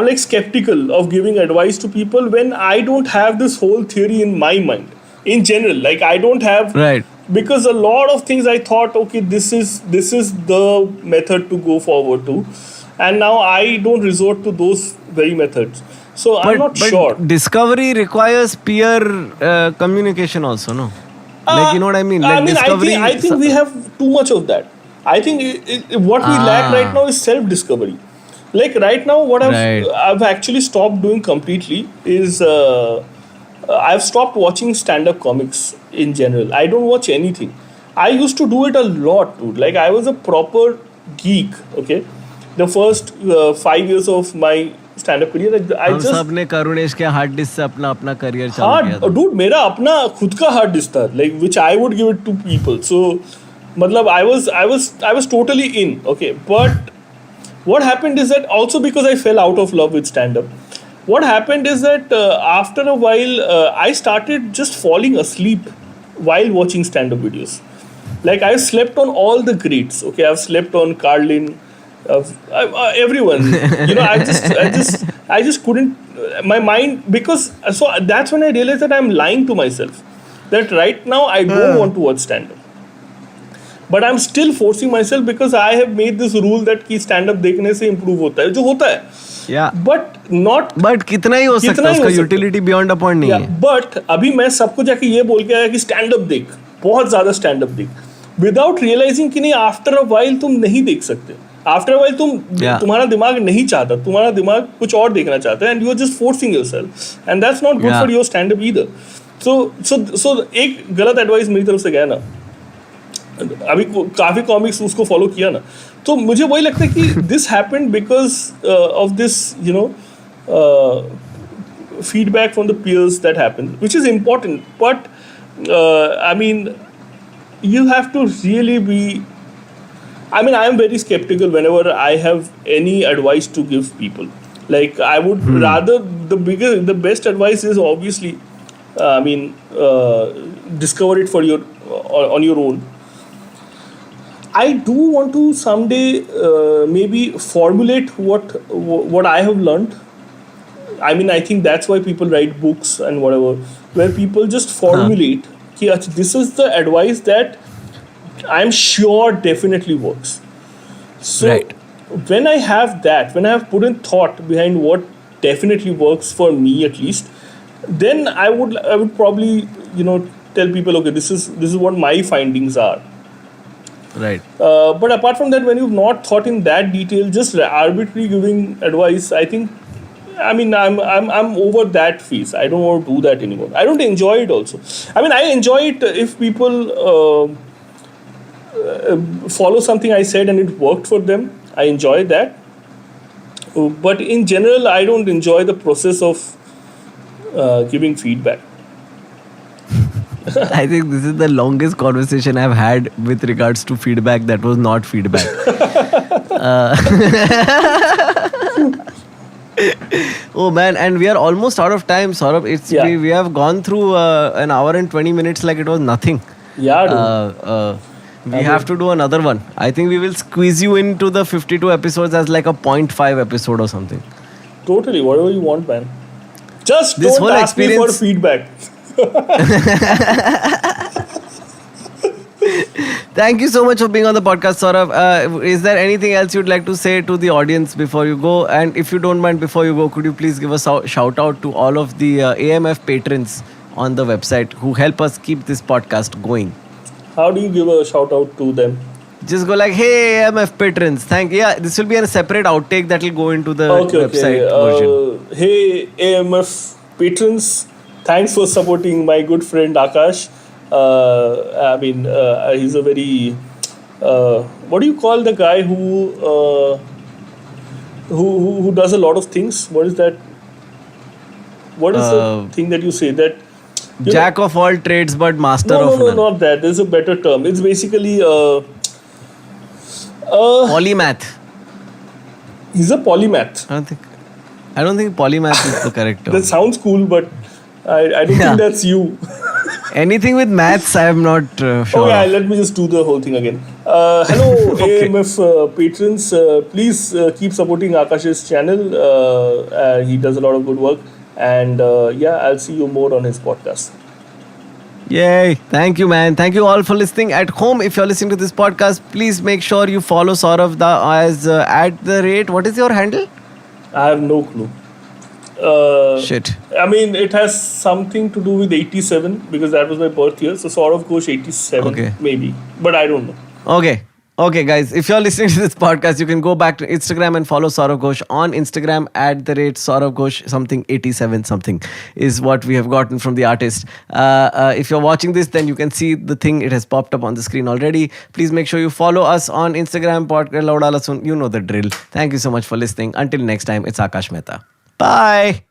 like skeptical of giving advice to people when I don't have this whole theory in my mind. In general, like I don't have, Right. because a lot of things I thought, okay, this is the method to go forward to, and now I don't resort to those very methods. So I'm not sure. Discovery requires peer communication also, no? Like, you know what I mean? Like discovery. I think we have too much of that. I think what we lack right now is self-discovery. Like right now, what I've actually stopped doing completely is I've stopped watching stand-up comics in general. I don't watch anything. I used to do it a lot, dude. Like I was a proper geek. Okay, the first 5 years of my stand-up career, like, I हम just सबने करुणेश के hard disk से अपना career चालू किया था. dude, मेरा अपना खुद का हार्ड डिस्क था, like which I would give it to people. So, मतलब I was totally in. Okay, but what happened is that also because I fell out of love with stand-up. What happened is that after a while, I started just falling asleep while watching stand-up videos. Like I slept on all the greats. Okay, I've slept on Carlin, everyone. You know, I just couldn't. My mind, because so that's when I realized that I'm lying to myself. That right now I don't want to watch stand-up. But I'm still forcing myself because I have made this rule that कि stand-up देखने से improve होता है, जो होता है. Yeah. But कितना ही हो सकता है, उसका यूटिलिटी बियॉन्ड अ पॉइंट नहीं है. बट अभी मैं सबको जाके ये बोल के आया कि स्टैंड अप देख, बहुत ज्यादा स्टैंड अप देख, विदाउट रियलाइजिंग कि नहीं, आफ्टर अ वाइल तुम नहीं देख सकते. आफ्टर अ वाइल तुम्हारा दिमाग नहीं चाहता, तुम्हारा दिमाग कुछ और देखना चाहता है, and you are just forcing yourself, and that's not good for your stand up either. So एक गलत एडवाइस मेरी तरफ से गया ना, अभी काफी कॉमिक्स उसको फॉलो किया ना, तो मुझे वही लगता है कि this happened because of this, you know, feedback from the peers that happens, which is important. But I mean, you have to really be. I mean, I am very skeptical whenever I have any advice to give people. Like I would rather the best advice is obviously, I mean, discover it for on your own. I do want to someday maybe formulate what I have learned. I mean, I think that's why people write books and whatever, where people just formulate, this is the advice that I'm sure definitely works. So when I have that, when I have put in thought behind what definitely works for me at least, then I would probably, you know, tell people, okay, this is what my findings are. Right. But apart from that, when you've not thought in that detail, just arbitrarily giving advice, I think, I mean, I'm over that phase. I don't want to do that anymore. I don't enjoy it also. I mean, I enjoy it if people follow something I said and it worked for them. I enjoy that. But in general, I don't enjoy the process of giving feedback. I think this is the longest conversation I've had with regards to feedback that was not feedback. Oh man, and we are almost out of time, Saurabh. We have gone through an hour and 20 minutes like it was nothing. Yeah, dude. We have to do another one. I think we will squeeze you into the 52 episodes as like a 0.5 episode or something. Totally, whatever you want, man. Just this don't ask me for feedback. Thank you so much for being on the podcast, Saurabh. Is there anything else you'd like to say to the audience before you go? And if you don't mind, before you go, could you please give a shout out to all of the AMF patrons on the website who help us keep this podcast going? How do you give a shout out to them? Just go like, hey, AMF patrons, this will be a separate outtake that will go into the website version. Hey, AMF patrons, thanks for supporting my good friend Akash. I mean, he's a very, what do you call the guy who does a lot of things? What is that? What is the thing that you say that? Jack of all trades, but master of none. No, not that. There's a better term. It's basically polymath. He's a polymath. I don't think polymath is the correct term. That sounds cool, but I don't think that's you. Anything with maths, I am not sure. Okay, let me just do the whole thing again. Hello, AMF patrons. Please keep supporting Akash's channel. He does a lot of good work. And yeah, I'll see you more on his podcast. Yay. Thank you, man. Thank you all for listening at home. If you're listening to this podcast, please make sure you follow Saurav as @. What is your handle? I have no clue. Shit. I mean, it has something to do with 87 because that was my birth year. So Saurav Ghosh 87, Okay. maybe. But I don't know. Okay, guys. If you're listening to this podcast, you can go back to Instagram and follow Saurav Ghosh on Instagram @Saurav Ghosh something 87 something is what we have gotten from the artist. If you're watching this, then you can see the thing. It has popped up on the screen already. Please make sure you follow us on Instagram. Podcast Laudala Sun. You know the drill. Thank you so much for listening. Until next time, it's Akash Mehta. Bye.